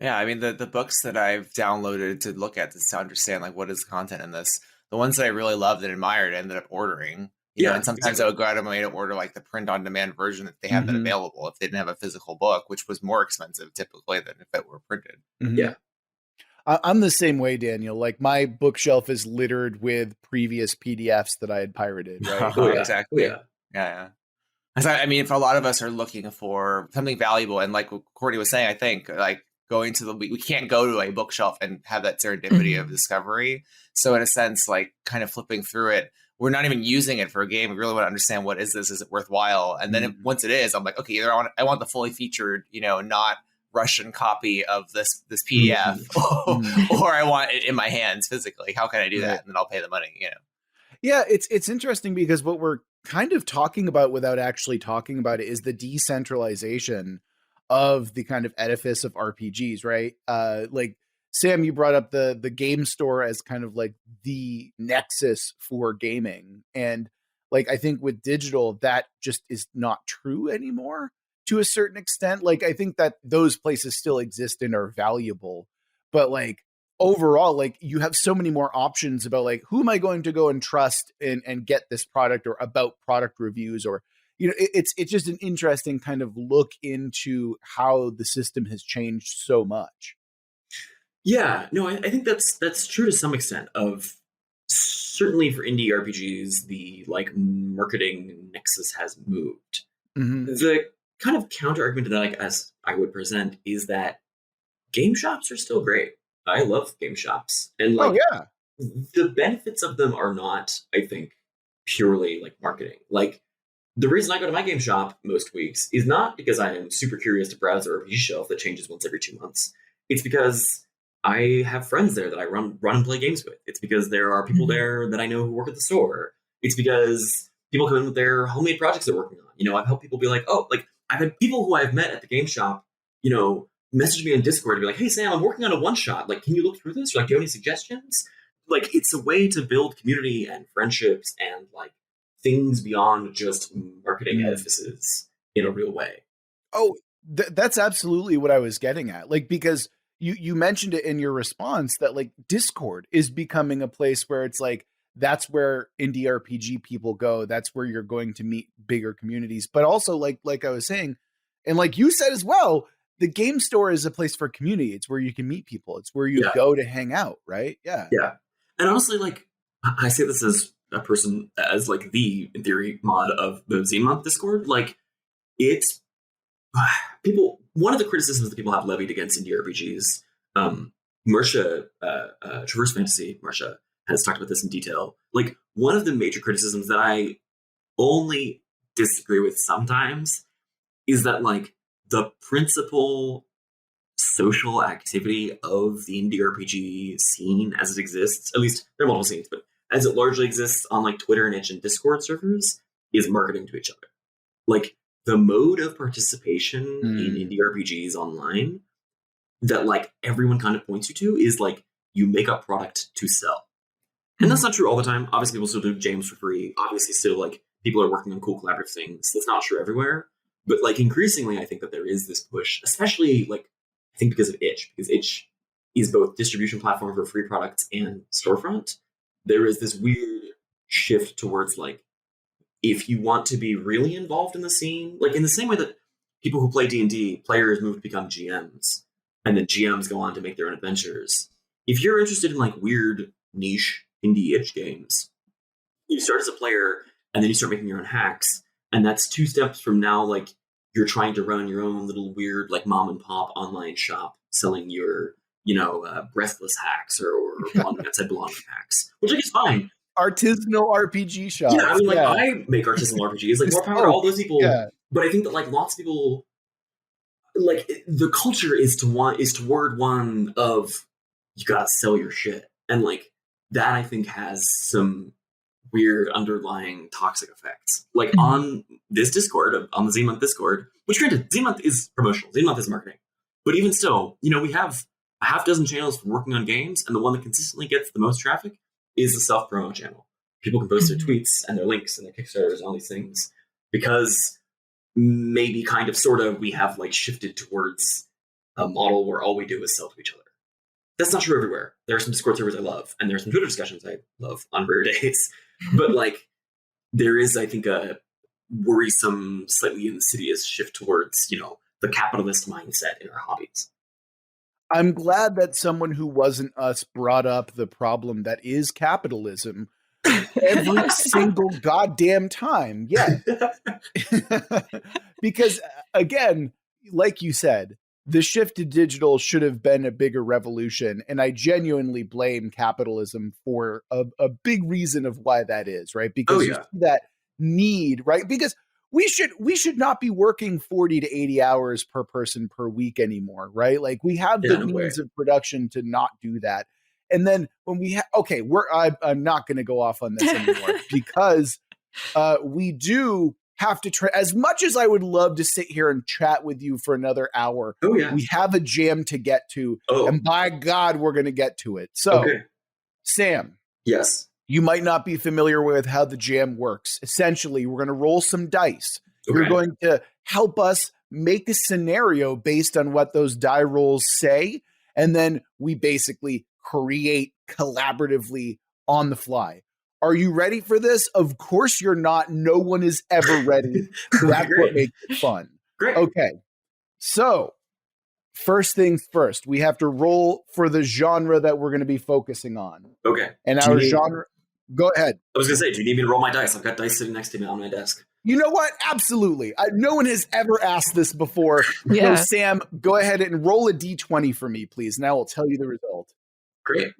Yeah, I mean, the books that I've downloaded to look at to understand, like, what is the content in this, the ones that I really loved and admired, I ended up ordering. You know, and sometimes I would go out of my way to order, like, the print-on-demand version if they had that available, if they didn't have a physical book, which was more expensive typically than if it were printed. Yeah. I'm the same way, Daniel. Like, my bookshelf is littered with previous PDFs that I had pirated, right? Exactly. Yeah. So, I mean, if a lot of us are looking for something valuable, and like what Courtney was saying, I think, like, going to we can't go to a bookshelf and have that serendipity of discovery. So in a sense, like, kind of flipping through it, we're not even using it for a game. We really want to understand, what is this? Is it worthwhile? And then once it is, I'm like, okay, either I want the fully featured, not Russian copy of this PDF, or I want it in my hands physically. How can I do that? And then I'll pay the money, Yeah, it's interesting because what we're kind of talking about without actually talking about it is the decentralization of the kind of edifice of RPGs, right? Like, Sam, you brought up the game store as kind of like the nexus for gaming. And, like, I think with digital, that just is not true anymore to a certain extent. Like, I think that those places still exist and are valuable, but, like, overall, like, you have so many more options about, like, who am I going to go and trust and get this product, or about product reviews, or, it's just an interesting kind of look into how the system has changed so much. Yeah, no, I think that's true to some extent. Of certainly for indie RPGs, the, like, marketing nexus has moved. The kind of counter argument to that, like, as I would present, is that game shops are still great. I love game shops, and, like, the benefits of them are not, I think, purely, like, marketing. Like, the reason I go to my game shop most weeks is not because I am super curious to browse the RPG shelf that changes once every 2 months. It's because I have friends there that I run and play games with. It's because there are people there that I know who work at the store. It's because people come in with their homemade projects they're working on. I've helped people be like, oh, like I've had people who I've met at the game shop, message me in Discord and be like, hey, Sam, I'm working on a one-shot. Like, can you look through this? Or, like, do you have any suggestions? Like, it's a way to build community and friendships and, like, things beyond just marketing edifices in a real way. Oh, that's absolutely what I was getting at. Like, because you mentioned it in your response that, like, Discord is becoming a place where it's like, that's where indie RPG people go. That's where you're going to meet bigger communities. But also, like I was saying, and like you said as well, the game store is a place for community. It's where you can meet people. It's where you go to hang out, right? Yeah. Yeah. And honestly, like, I say this as a person, as like the, in theory, mod of the Zine Month Discord. Like, it's people, one of the criticisms that people have levied against indie RPGs, Marsha, Traverse Fantasy, Marsha, has talked about this in detail. Like, one of the major criticisms that I only disagree with sometimes is that, like, the principal social activity of the indie RPG scene as it exists, at least there are multiple scenes, but as it largely exists on like Twitter and itch and Discord servers, is marketing to each other. Like, the mode of participation in indie RPGs online that like everyone kind of points you to is like, you make a product to sell. And that's not true all the time. Obviously, people still do jams for free. Obviously, still like people are working on cool collaborative things. That's not true everywhere. But like increasingly, I think that there is this push, especially like I think because of itch, because itch is both distribution platform for free products and storefront. There is this weird shift towards like, if you want to be really involved in the scene, like in the same way that people who play D&D, players move to become GMs, and then GMs go on to make their own adventures. If you're interested in like weird niche indie itch games, you start as a player and then you start making your own hacks, and that's 2 steps from now like you're trying to run your own little weird like mom and pop online shop selling your breathless hacks or belonging hacks, which like is fine. Artisanal RPG shops. Yeah, I mean, like I make artisanal RPGs, like more power to all those people. Yeah. But I think that like lots of people, like the culture is toward one of you gotta sell your shit, and like that I think has some weird underlying toxic effects. Like on this Discord, on the Zine Month Discord, which granted, Zine Month is promotional, Zine Month is marketing, but even still, we have a half dozen channels for working on games, and the one that consistently gets the most traffic is the self-promo channel. People can post their tweets and their links and their Kickstarters and all these things because maybe kind of sort of we have like shifted towards a model where all we do is sell to each other. That's not true everywhere. There are some Discord servers I love, and there are some Twitter discussions I love on rare days. But like, there is, I think, a worrisome, slightly insidious shift towards, the capitalist mindset in our hobbies. I'm glad that someone who wasn't us brought up the problem that is capitalism every single goddamn time. Yeah. Because again, like you said, the shift to digital should have been a bigger revolution. And I genuinely blame capitalism for a big reason of why that is, right? Because you see that need, right? Because we should not be working 40 to 80 hours per person per week anymore, right? Like we have the means of production to not do that. And then when we I'm not going to go off on this anymore because we do have to as much as I would love to sit here and chat with you for another hour. We have a jam to get to, and by God, we're going to get to it. So, Sam, yes. You might not be familiar with how the jam works. Essentially, we're going to roll some dice. You're going to help us make a scenario based on what those die rolls say. And then we basically create collaboratively on the fly. Are you ready for this? Of course you're not. No one is ever ready. That's what makes it fun. Great. Okay. So first things first, we have to roll for the genre that we're going to be focusing on. Okay. And our genre... Go ahead. I was going to say, do you need me to roll my dice? I've got dice sitting next to me on my desk. You know what? Absolutely. No one has ever asked this before. So, Sam, go ahead and roll a D20 for me, please. And I will tell you the result. Great.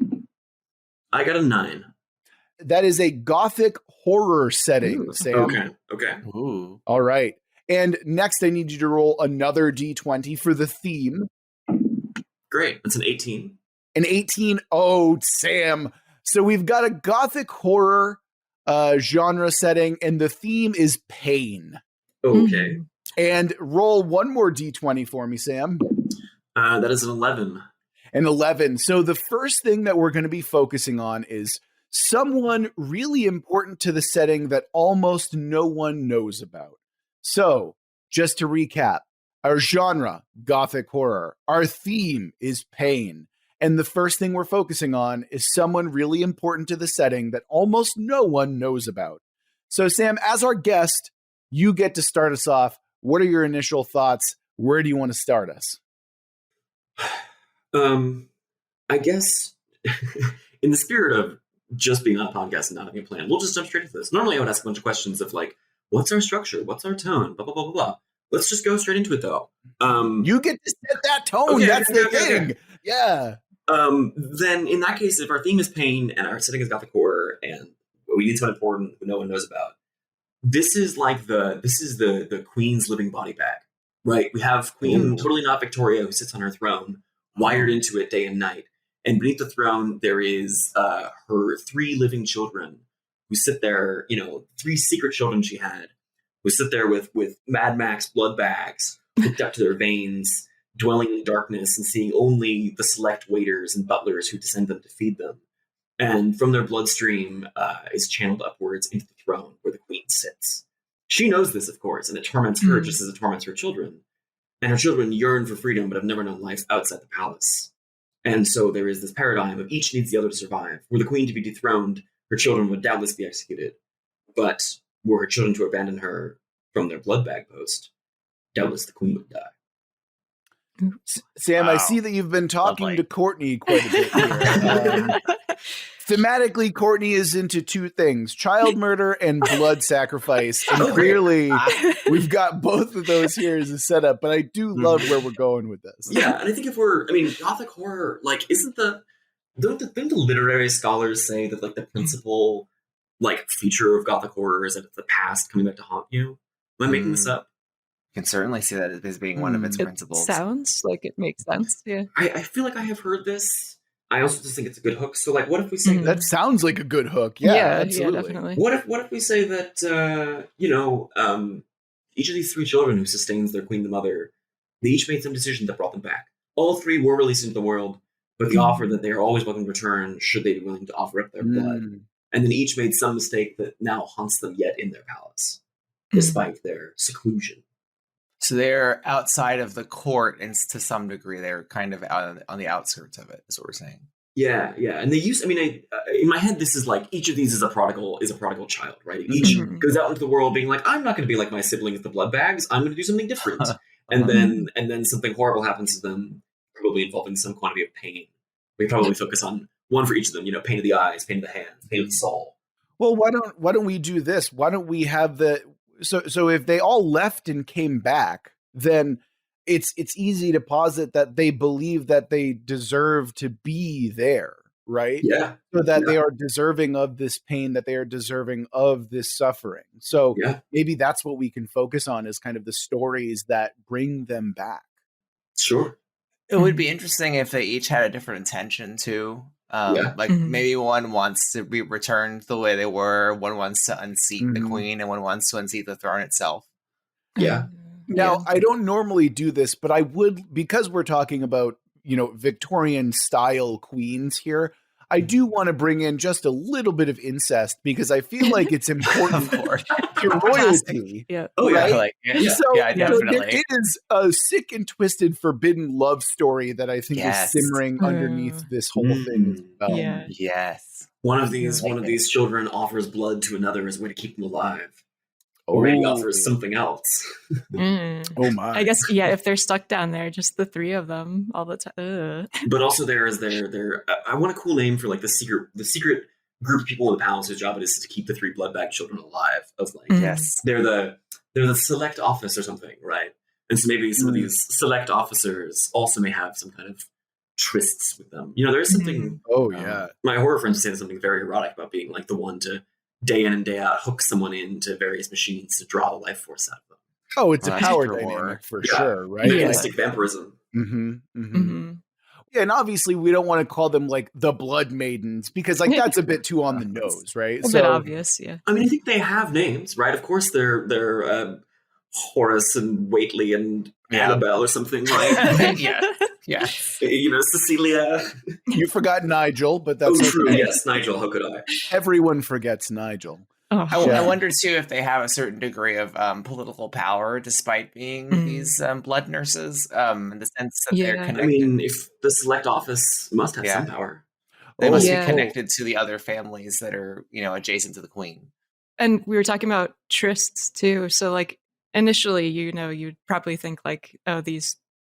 I got a 9. That is a gothic horror setting, Ooh. Sam. Okay. Ooh. All right. And next, I need you to roll another d20 for the theme. Great. That's an 18. An 18. Oh, Sam. So we've got a gothic horror genre setting, and the theme is pain. Okay. And roll one more d20 for me, Sam. That is an 11. An 11. So the first thing that we're going to be focusing on is someone really important to the setting that almost no one knows about. So, just to recap, our genre, gothic horror. Our theme is pain. And the first thing we're focusing on is someone really important to the setting that almost no one knows about. So, Sam, as our guest, you get to start us off. What are your initial thoughts? Where do you want to start us? I guess in the spirit of just being on a podcast and not having a plan, we'll just jump straight into this. Normally, I would ask a bunch of questions of like, what's our structure? What's our tone? Blah, blah, blah, blah, blah. Let's just go straight into it, though. You get to set that tone. Okay, That's the okay. thing. Yeah. Then in that case, if our theme is pain and our setting is gothic horror and we need someone important who no one knows about, this is the Queen's living body bag, right? We have Queen, totally not Victoria, who sits on her throne, wired into it day and night. And beneath the throne, there is her 3 living children who sit there, 3 secret children she had, who sit there with Mad Max blood bags hooked up to their veins, dwelling in darkness and seeing only the select waiters and butlers who descend them to feed them. And from their bloodstream is channeled upwards into the throne where the queen sits. She knows this, of course, and it torments her just as it torments her children. And her children yearn for freedom, but have never known life outside the palace. And so there is this paradigm of each needs the other to survive. Were the queen to be dethroned, her children would doubtless be executed. But were her children to abandon her from their blood bag post, doubtless the queen would die. Sam, Wow. I see that you've been talking Lovely. to Courtney quite a bit here. Thematically, Courtney is into 2 things, child murder and blood sacrifice. And Okay. clearly, we've got both of those here as a setup, but I do love where we're going with this. Yeah, and I think gothic horror, like, don't the literary scholars say that, like, the principal, like, feature of gothic horror is that it's the past coming back to haunt you? Am I making this up? You can certainly see that as being one of its It principles. sounds like it makes sense. Yeah. I feel like I have heard this. I also just think it's a good hook. So, like, what if we say That sounds like a good hook. Yeah, absolutely. definitely. What if we say that each of these 3 children who sustains their queen, the mother, they each made some decision that brought them back. All 3 were released into the world, but the offer that they are always welcome to return should they be willing to offer up their blood. And then each made some mistake that now haunts them yet in their palace, despite their seclusion. So they're outside of the court, and to some degree, they're kind of out on the outskirts of it, is what we're saying. Yeah. And they use. In my head, this is like each of these is a prodigal child, right? Each goes out into the world being like, I'm not going to be like my siblings, the blood bags. I'm going to do something different. And then something horrible happens to them, probably involving some quantity of pain. We probably focus on one for each of them. Pain of the eyes, pain of the hands, pain of the soul. Well, why don't we do this? Why don't we have so if they all left and came back, then it's easy to posit that they believe that they deserve to be there, right? Yeah. So that they are deserving of this pain, that they are deserving of this suffering. So maybe that's what we can focus on, is kind of the stories that bring them back. Sure. It would be interesting if they each had a different intention too. Maybe one wants to be returned the way they were, one wants to unseat the queen, and one wants to unseat the throne itself. Yeah. Now, I don't normally do this, but I would, because we're talking about, Victorian style queens here, I do want to bring in just a little bit of incest, because I feel like it's important to royalty. Yeah. Oh, yeah. Right? So definitely. It is a sick and twisted forbidden love story that I think is simmering underneath this whole thing as well. Yeah. Yes. One of these children offers blood to another as a way to keep them alive. Or he offers something else. Oh my! I guess if they're stuck down there, just the 3 of them all the time. But also there is their I want a cool name for like the secret group of people in the palace whose job it is to keep the 3 blood bag children alive. Of like they're the select office or something, right? And so maybe some of these select officers also may have some kind of trysts with them. You know, there's something. Oh, yeah. My horror friends say there's something very erotic about being like the one to day in and day out hook someone into various machines to draw the life force out of them. Oh, it's Well, a that's power true dynamic horror. for sure, right? Mechanistic vampirism. Yeah, and obviously we don't want to call them like the Blood Maidens because like that's a bit too on the nose, right? A bit obvious, yeah. I mean, I think they have names, right? Of course, they're Horace and Waitley and Annabelle or something, right? yeah. You know, Cecilia. You forgot Nigel, but that's Oh, true. okay. Yes, Nigel. How could I? Everyone forgets Nigel. Oh, I wonder too if they have a certain degree of political power, despite being these blood nurses, in the sense that they're connected. I mean, if the select office must have some power, they must be connected to the other families that are, you know, adjacent to the queen. And we were talking about trysts too. So, like, initially, you know, you'd probably think like, oh, the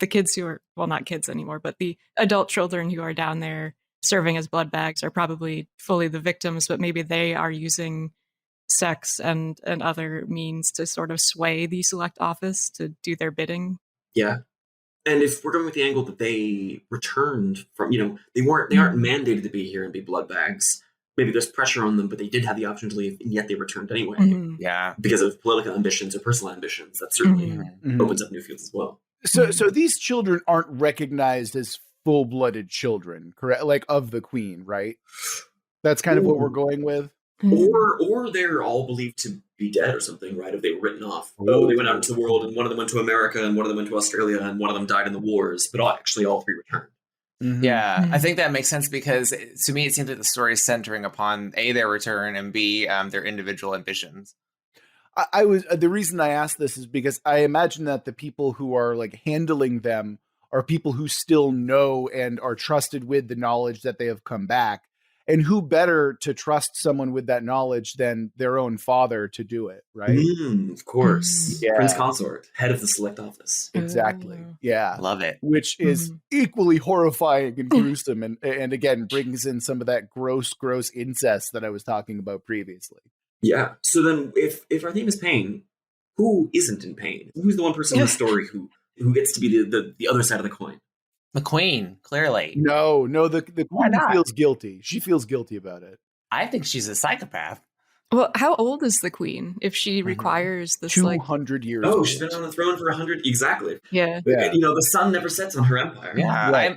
kids who are, well, not kids anymore, but the adult children who are down there serving as blood bags are probably fully the victims, but maybe they are using sex and other means to sort of sway the select office to do their bidding. Yeah. And if we're going with the angle that they returned from, you know, they aren't mandated to be here and be blood bags. Maybe there's pressure on them, but they did have the option to leave, and yet they returned anyway. Yeah. Because of political ambitions or personal ambitions. That certainly opens up new fields as well. So these children aren't recognized as full-blooded children, correct? Like of the queen, right? That's kind of what we're going with. Or they're all believed to be dead or something, right? If they were written off. Oh, they went out into the world, and one of them went to America, and one of them went to Australia, and one of them died in the wars. But actually, all three returned. Yeah, I think that makes sense because to me, it seems like the story is centering upon A, their return, and B, their individual ambitions. I was the reason I asked this is because I imagine that the people who are like handling them are people who still know and are trusted with the knowledge that they have come back. And who better to trust someone with that knowledge than their own father to do it, right? Of course. Yeah. Prince Consort, head of the select office. Exactly. Yeah. Love it. Which is equally horrifying and gruesome and again brings in some of that gross incest that I was talking about previously. Yeah. So then if our theme is pain, who isn't in pain? Who's the one person in the story who gets to be the other side of the coin? The queen, clearly. No, the queen feels guilty. She feels guilty about it. I think she's a psychopath. Well, how old is the queen if she requires this 200 years old? Oh, she's been on the throne for 100. Exactly. Yeah. You know, the sun never sets on her empire. Yeah. Right.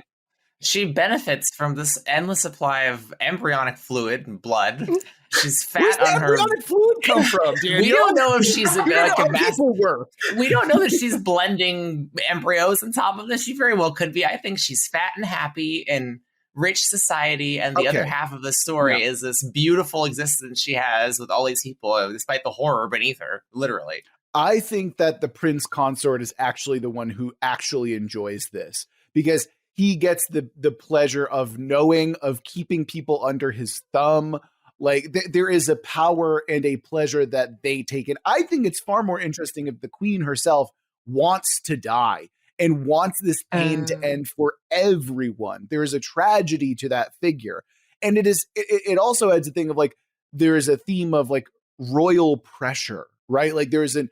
She benefits from this endless supply of embryonic fluid and blood. She's fat on her. Where's the embryonic fluid come from, dude? We don't know if she's We don't know that she's blending embryos on top of this. She very well could be. I think she's fat and happy in rich society, and the other half of the story is this beautiful existence she has with all these people, despite the horror beneath her, literally. I think that the Prince Consort is actually the one who actually enjoys this because he gets the pleasure of knowing, of keeping people under his thumb. Like there is a power and a pleasure that they take in. I think it's far more interesting if the queen herself wants to die and wants this pain to end for everyone. There is a tragedy to that figure. And it also adds a thing of like, there is a theme of like royal pressure, right? Like there's an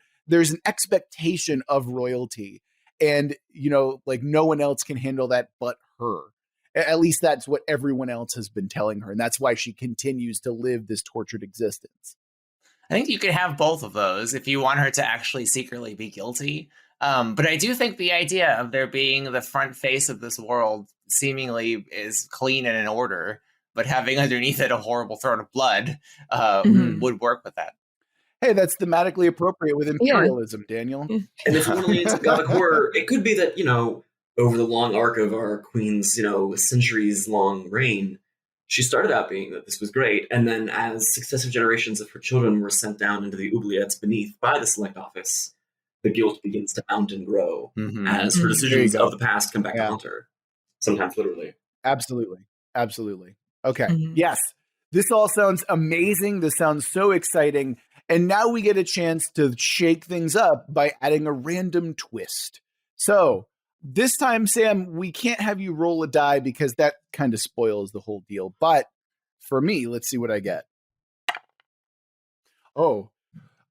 expectation of royalty and, you know, like no one else can handle that but her. At least that's what everyone else has been telling her. And that's why she continues to live this tortured existence. I think you could have both of those if you want her to actually secretly be guilty. But I do think the idea of there being the front face of this world seemingly is clean and in order, but having underneath it a horrible throne of blood would work with that. Hey, that's thematically appropriate with imperialism, Daniel. And if you want to lean into gothic horror, it could be that, you know, over the long arc of our queen's, you know, centuries-long reign, she started out being that this was great, and then as successive generations of her children were sent down into the oubliettes beneath by the select office, the guilt begins to mount and grow as her decisions of the past come back to haunt her, sometimes literally. Absolutely. Okay. Yes. This all sounds amazing. This sounds so exciting. And now we get a chance to shake things up by adding a random twist. So this time, Sam, we can't have you roll a die because that kind of spoils the whole deal. But for me, let's see what I get. Oh,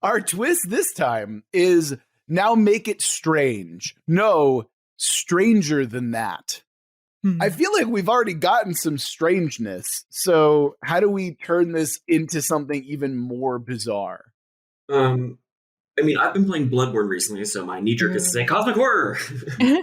our twist this time is now make it strange. No, stranger than that. I feel like we've already gotten some strangeness. So how do we turn this into something even more bizarre? I mean, I've been playing Bloodborne recently, so my knee-jerk is to say cosmic horror.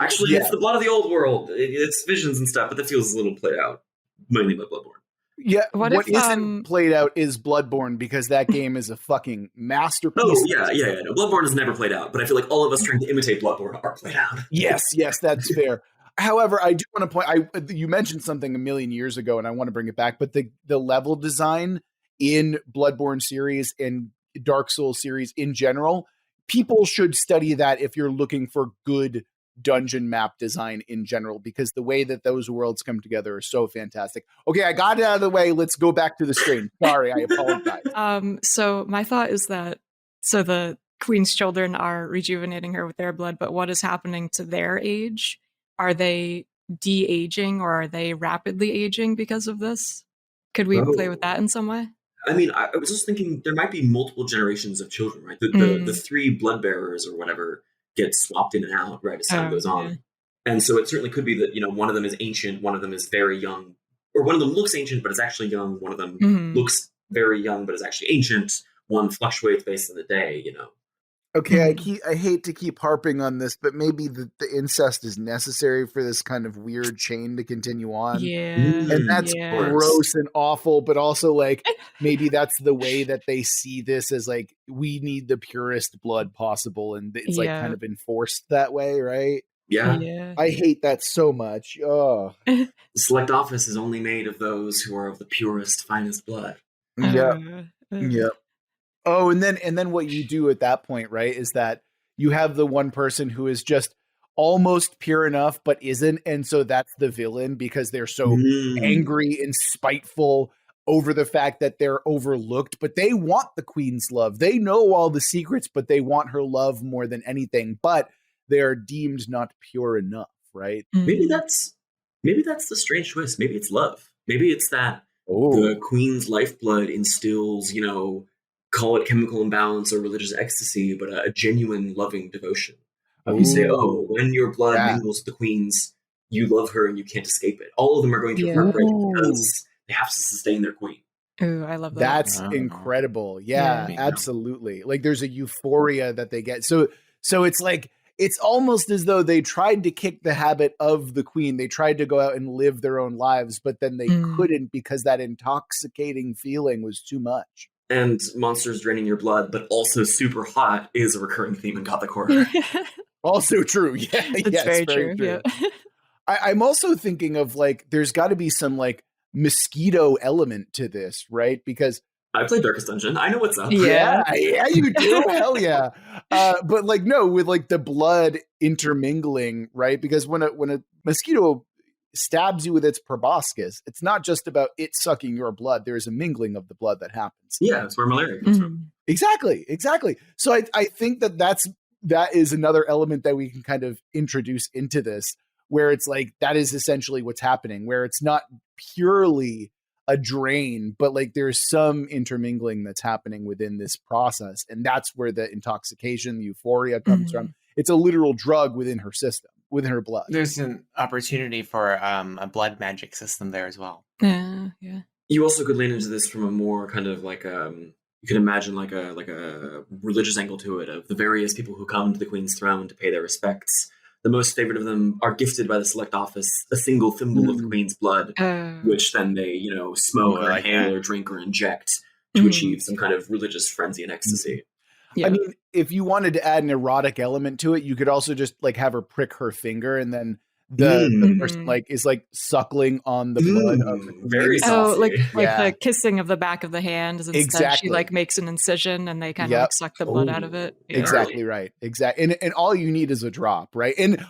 Actually, it's the blood of the old world. It's visions and stuff, but that feels a little played out, mainly by Bloodborne. Yeah, What what if, isn't played out is Bloodborne, because that game is a fucking masterpiece. Oh, yeah. No, Bloodborne is never played out, but I feel like all of us trying to imitate Bloodborne are played out. Yes, that's fair. However, I do want to point, you mentioned something a million years ago, and I want to bring it back, but the level design in Bloodborne series and Dark Souls series in general, people should study that if you're looking for good dungeon map design in general, because the way that those worlds come together are so fantastic. Okay, I got it out of the way. Let's go back to the stream. Sorry, I apologize. So my thought is that the queen's children are rejuvenating her with their blood, but what is happening to their age? Are they de-aging, or are they rapidly aging because of this? Could we play with that in some way? I mean, I was just thinking there might be multiple generations of children, right? The three blood bearers or whatever get swapped in and out, right, as time goes on. Yeah. And so it certainly could be that, one of them is ancient, one of them is very young, or one of them looks ancient but is actually young, one of them looks very young but is actually ancient, one fluctuates based on the day, Okay, I hate to keep harping on this, but maybe the incest is necessary for this kind of weird chain to continue on. Yeah. And that's gross and awful, but also like maybe that's the way that they see this, as like, we need the purest blood possible, and it's like kind of enforced that way, right? Yeah. I hate that so much. Oh. The select office is only made of those who are of the purest, finest blood. Yeah. Oh, and then what you do at that point, right, is that you have the one person who is just almost pure enough but isn't, and so that's the villain, because they're so angry and spiteful over the fact that they're overlooked, but they want the queen's love. They know all the secrets, but they want her love more than anything, but they're deemed not pure enough, right? Maybe that's the strange twist. Maybe it's love. Maybe it's that the queen's lifeblood instills, call it chemical imbalance or religious ecstasy, but a genuine loving devotion. You say, when your blood mingles with the queen's, you love her and you can't escape it. All of them are going through heartbreak because they have to sustain their queen. Ooh, I love that. That's incredible. Yeah, absolutely. Like, there's a euphoria that they get. So it's like, it's almost as though they tried to kick the habit of the queen. They tried to go out and live their own lives, but then they couldn't, because that intoxicating feeling was too much. And monsters draining your blood, but also super hot, is a recurring theme in Gothic horror. Also true. Yeah, it's very true. Yeah. I'm also thinking of, like, there's got to be some like mosquito element to this, right? Because I played Darkest Dungeon. I know what's up. Yeah, you do. Hell yeah. But like, no, with like the blood intermingling, right? Because when a mosquito stabs you with its proboscis, it's not just about it sucking your blood. There is a mingling of the blood that happens. Yeah, that's where malaria comes from. Exactly. So I think that is another element that we can kind of introduce into this, where it's like, that is essentially what's happening, where it's not purely a drain, but like there's some intermingling that's happening within this process. And that's where the intoxication, the euphoria comes from. It's a literal drug within her system, within her blood. There's an opportunity for a blood magic system there as well. Yeah. You also could lean into this from a more kind of like, you could imagine like a religious angle to it, of the various people who come to the queen's throne to pay their respects. The most favored of them are gifted by the select office a single thimble of the queen's blood, which then they, smoke or inhale or drink or inject to achieve some kind of religious frenzy and ecstasy. Yeah. I mean, if you wanted to add an erotic element to it, you could also just like have her prick her finger, and then the person like is like suckling on the blood of the very saucy. like the kissing of the back of the hand is instead she like makes an incision and they kind of like suck the blood out of it. Yeah. Exactly right. Exactly. And all you need is a drop, right? And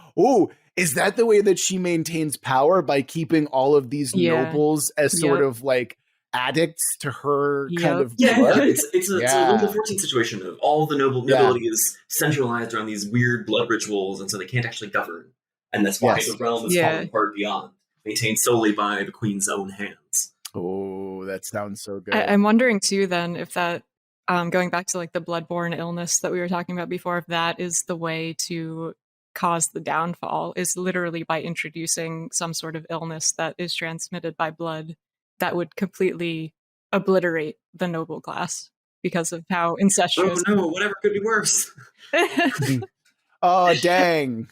is that the way that she maintains power, by keeping all of these nobles as sort of like addicts to her kind of blood? It's a level 14 situation of all the nobility is centralized around these weird blood rituals, and so they can't actually govern. And that's why the realm is falling apart beyond, maintained solely by the queen's own hands. Oh, that sounds so good. I'm wondering too, then, if that, going back to like the bloodborne illness that we were talking about before, if that is the way to caused the downfall is literally by introducing some sort of illness that is transmitted by blood that would completely obliterate the noble class because of how incestuous. Oh no, whatever could be worse. Oh, dang.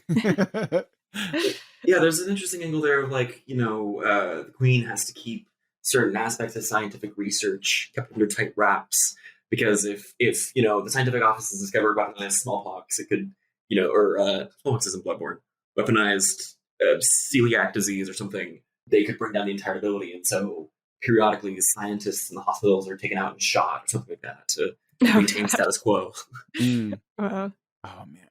Yeah, there's an interesting angle there of like, the Queen has to keep certain aspects of scientific research kept under tight wraps, because if the scientific office has discovered weaponized smallpox, it could, or smallpox isn't bloodborne, weaponized celiac disease or something, they could bring down the entire ability. And so periodically scientists in the hospitals are taken out and shot or something like that to maintain status quo. Wow. Oh, man.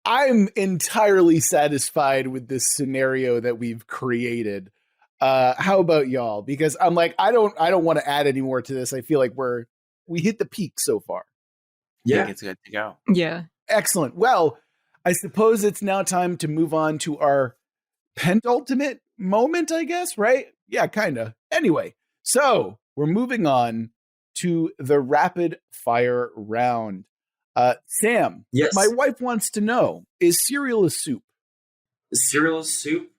I'm entirely satisfied with this scenario that we've created. How about y'all? Because I'm like, I don't want to add any more to this. I feel like we hit the peak so far. I Yeah. think it's good to go. Yeah. Excellent. Well, I suppose it's now time to move on to our penultimate moment, I guess, right? Yeah, kind of. Anyway, so we're moving on to the rapid fire round. Sam, Yes. my wife wants to know, is cereal a soup? Cereal soup,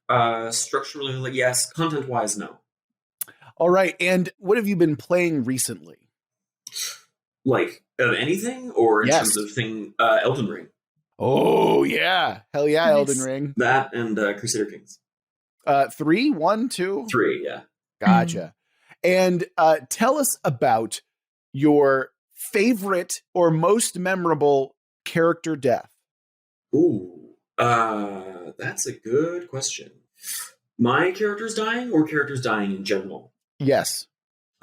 structurally, yes. Content-wise, no. All right. And what have you been playing recently? Like, of anything? Or in Yes. terms of Elden Ring? Oh, yeah. Hell yeah, Nice. Elden Ring. That and Crusader Kings. 3, 1, 2? 3, yeah. Gotcha. And tell us about your favorite or most memorable character death. Ooh, that's a good question. My character's dying or characters dying in general? Yes.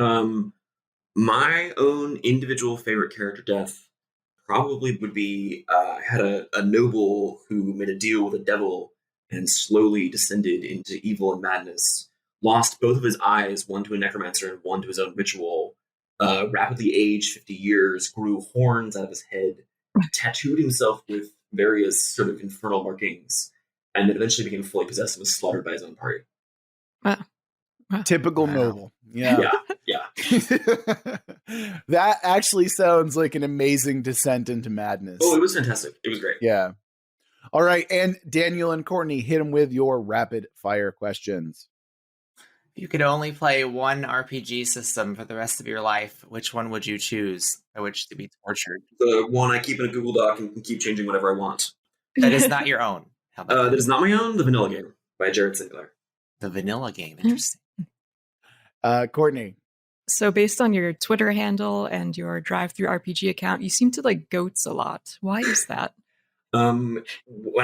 My own individual favorite character death probably would be I had a noble who made a deal with the devil and slowly descended into evil and madness, lost both of his eyes, one to a necromancer and one to his own ritual, rapidly aged 50 years, grew horns out of his head, tattooed himself with various sort of infernal markings, and then eventually became fully possessed and was slaughtered by his own party. Wow. Typical Wow. noble. Yeah. Yeah. That actually sounds like an amazing descent into madness. Oh, it was fantastic. It was great. Yeah. All right. And Daniel and Courtney, hit them with your rapid fire questions. If you could only play one RPG system for the rest of your life, which one would you choose? By which to be tortured? The one I keep in a Google Doc and can keep changing whatever I want. That is not your own. How about That is not my own. The Vanilla Game by Jared Sinclair. the vanilla game? Interesting. Courtney. So based on your Twitter handle and your drive-through RPG account, you seem to like goats a lot. Why is that? When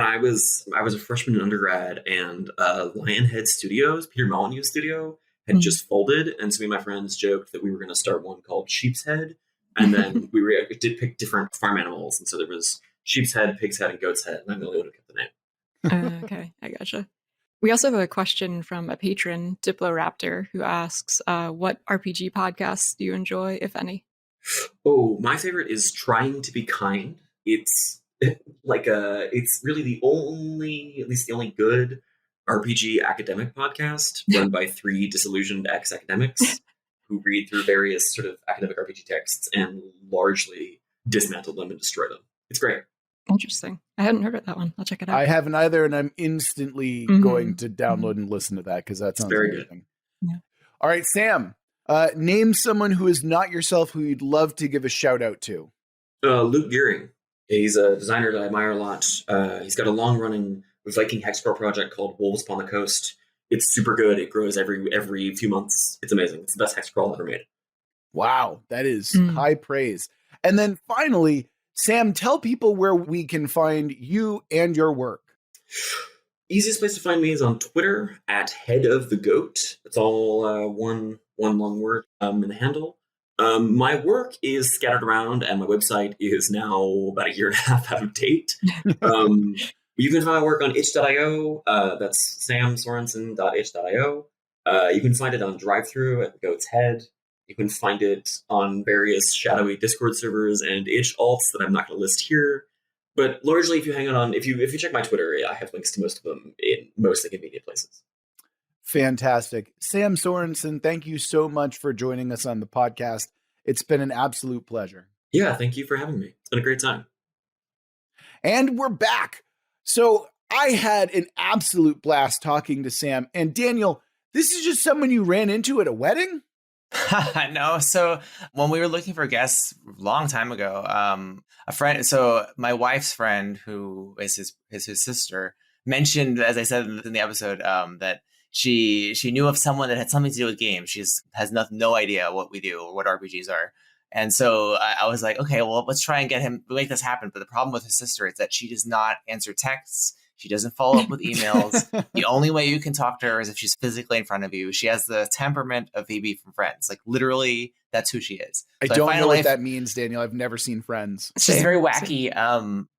I was a freshman in undergrad, and Lionhead Studios, Peter Molyneux's studio, had just folded, and so me and my friends joked that we were going to start one called Sheep's Head, and then we did pick different farm animals, and so there was Sheep's Head, Pig's Head, and Goat's Head, and I'm the only one who kept the name. Okay, I gotcha. We also have a question from a patron, Diploraptor, who asks, what RPG podcasts do you enjoy, if any? Oh, my favorite is Trying to Be Kind. It's it's really the only good RPG academic podcast run by 3 disillusioned ex-academics who read through various sort of academic RPG texts and largely dismantle them and destroy them. It's great. Interesting. I hadn't heard of that one. I'll check it out. I haven't either, and I'm instantly going to download and listen to that because that sounds very amazing. good. Yeah. All right, Sam, name someone who is not yourself who you'd love to give a shout out to. Luke Gearing. He's a designer that I admire a lot. He's got a long-running Viking hexcrawl project called Wolves Upon the Coast. It's super good. It grows every few months. It's amazing. It's the best hexcrawl ever made. Wow, that is high praise. And then finally, Sam, tell people where we can find you and your work. Easiest place to find me is on Twitter at Head of the Goat. It's all one long word in the handle. My work is scattered around, and my website is now about 1.5 years out of date. You can find my work on itch.io. That's samsorensen.itch.io. You can find it on DriveThru at the Goat's Head. You can find it on various shadowy Discord servers and itch alts that I'm not going to list here. But largely, if you check my Twitter, I have links to most of them in most of the convenient places. Fantastic. Sam Sorensen, thank you so much for joining us on the podcast. It's been an absolute pleasure. Yeah, thank you for having me. It's been a great time. And we're back. So I had an absolute blast talking to Sam. And Daniel, this is just someone you ran into at a wedding? No. So when we were looking for guests a long time ago, a friend, so my wife's friend, who is his sister, mentioned, as I said in the episode, that she knew of someone that had something to do with games. She has no idea what we do or what RPGs are. And so I was like, okay, well, let's try and make this happen. But the problem with his sister is that she does not answer texts. She doesn't follow up with emails. The only way you can talk to her is if she's physically in front of you. She has the temperament of Phoebe from Friends. Like, literally, that's who she is. I don't know what that means, Daniel. I've never seen Friends. She's very wacky.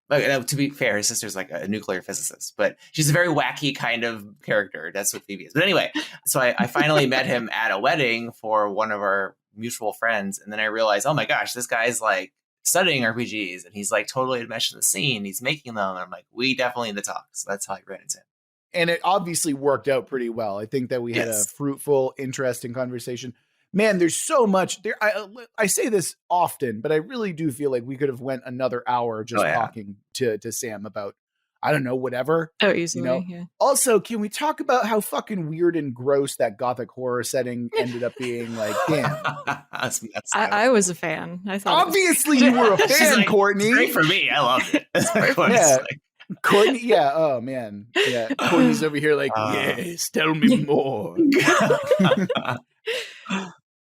To be fair, his sister's like a nuclear physicist, but she's a very wacky kind of character. That's what Phoebe is. But anyway, so I finally met him at a wedding for one of our mutual friends. And then I realized, oh my gosh, this guy's like studying RPGs and he's like totally enmeshed in the scene. He's making them. And I'm like, we definitely need to talk. So that's how I ran into him. And it obviously worked out pretty well. I think that we had a fruitful, interesting conversation. Man, there's so much there. I say this often, but I really do feel like we could have went another hour just talking to Sam about, I don't know, whatever. Oh, easily. Yeah. Also, can we talk about how fucking weird and gross that gothic horror setting ended up being? Like, damn. I was a fan. I thought obviously you were a fan, like, Courtney. Great for me. I loved it. Yeah. Courtney, yeah. Oh man, yeah. Courtney's over here like, yes, tell me more.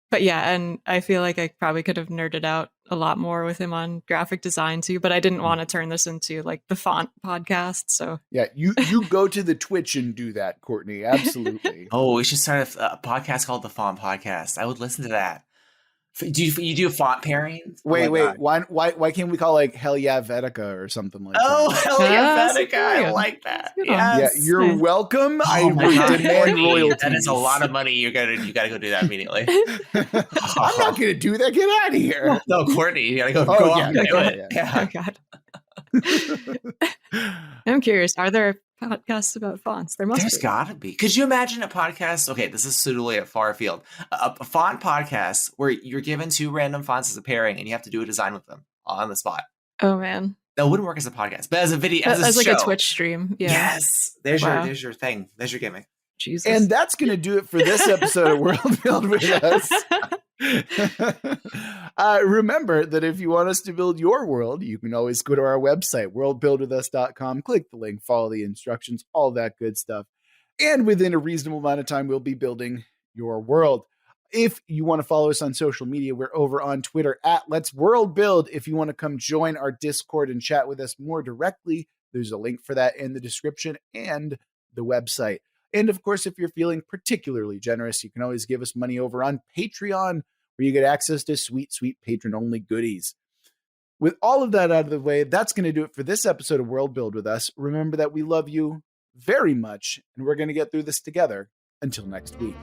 But yeah, and I feel like I probably could have nerded out a lot more with him on graphic design too, but I didn't want to turn this into like the font podcast. So yeah, you go to the Twitch and do that, Courtney. Absolutely. Oh, we should start a podcast called the Font Podcast. I would listen to that. Do you do font pairings? Wait. Why can't we call like Hell Yeah Vetica or something like that? Oh, Hell Yeah Vetica. I like that. Yes. Yeah, you're welcome. I demand royalties. That is a lot of money. You gotta go do that immediately. I'm not gonna do that. Get out of here. No, Courtney, you gotta go. Oh God. I'm curious. Are there podcasts about fonts? There's gotta be. Could you imagine a podcast? Okay, this is suitably at far field. A font podcast where you're given two random fonts as a pairing and you have to do a design with them on the spot. Oh man, that wouldn't work as a podcast, but as a video, as like a Twitch stream. Yeah. Yes, there's your thing. There's your gimmick. Jesus. And that's going to do it for this episode of Worldbuild with us. Remember that if you want us to build your world, you can always go to our website, worldbuildwithus.com, click the link, follow the instructions, all that good stuff. And within a reasonable amount of time, we'll be building your world. If you want to follow us on social media, we're over on Twitter at Let's World Build. If you want to come join our Discord and chat with us more directly, there's a link for that in the description and the website. And of course, if you're feeling particularly generous, you can always give us money over on Patreon, where you get access to sweet, sweet patron-only goodies. With all of that out of the way, that's going to do it for this episode of World Build with us. Remember that we love you very much, and we're going to get through this together. Until next week.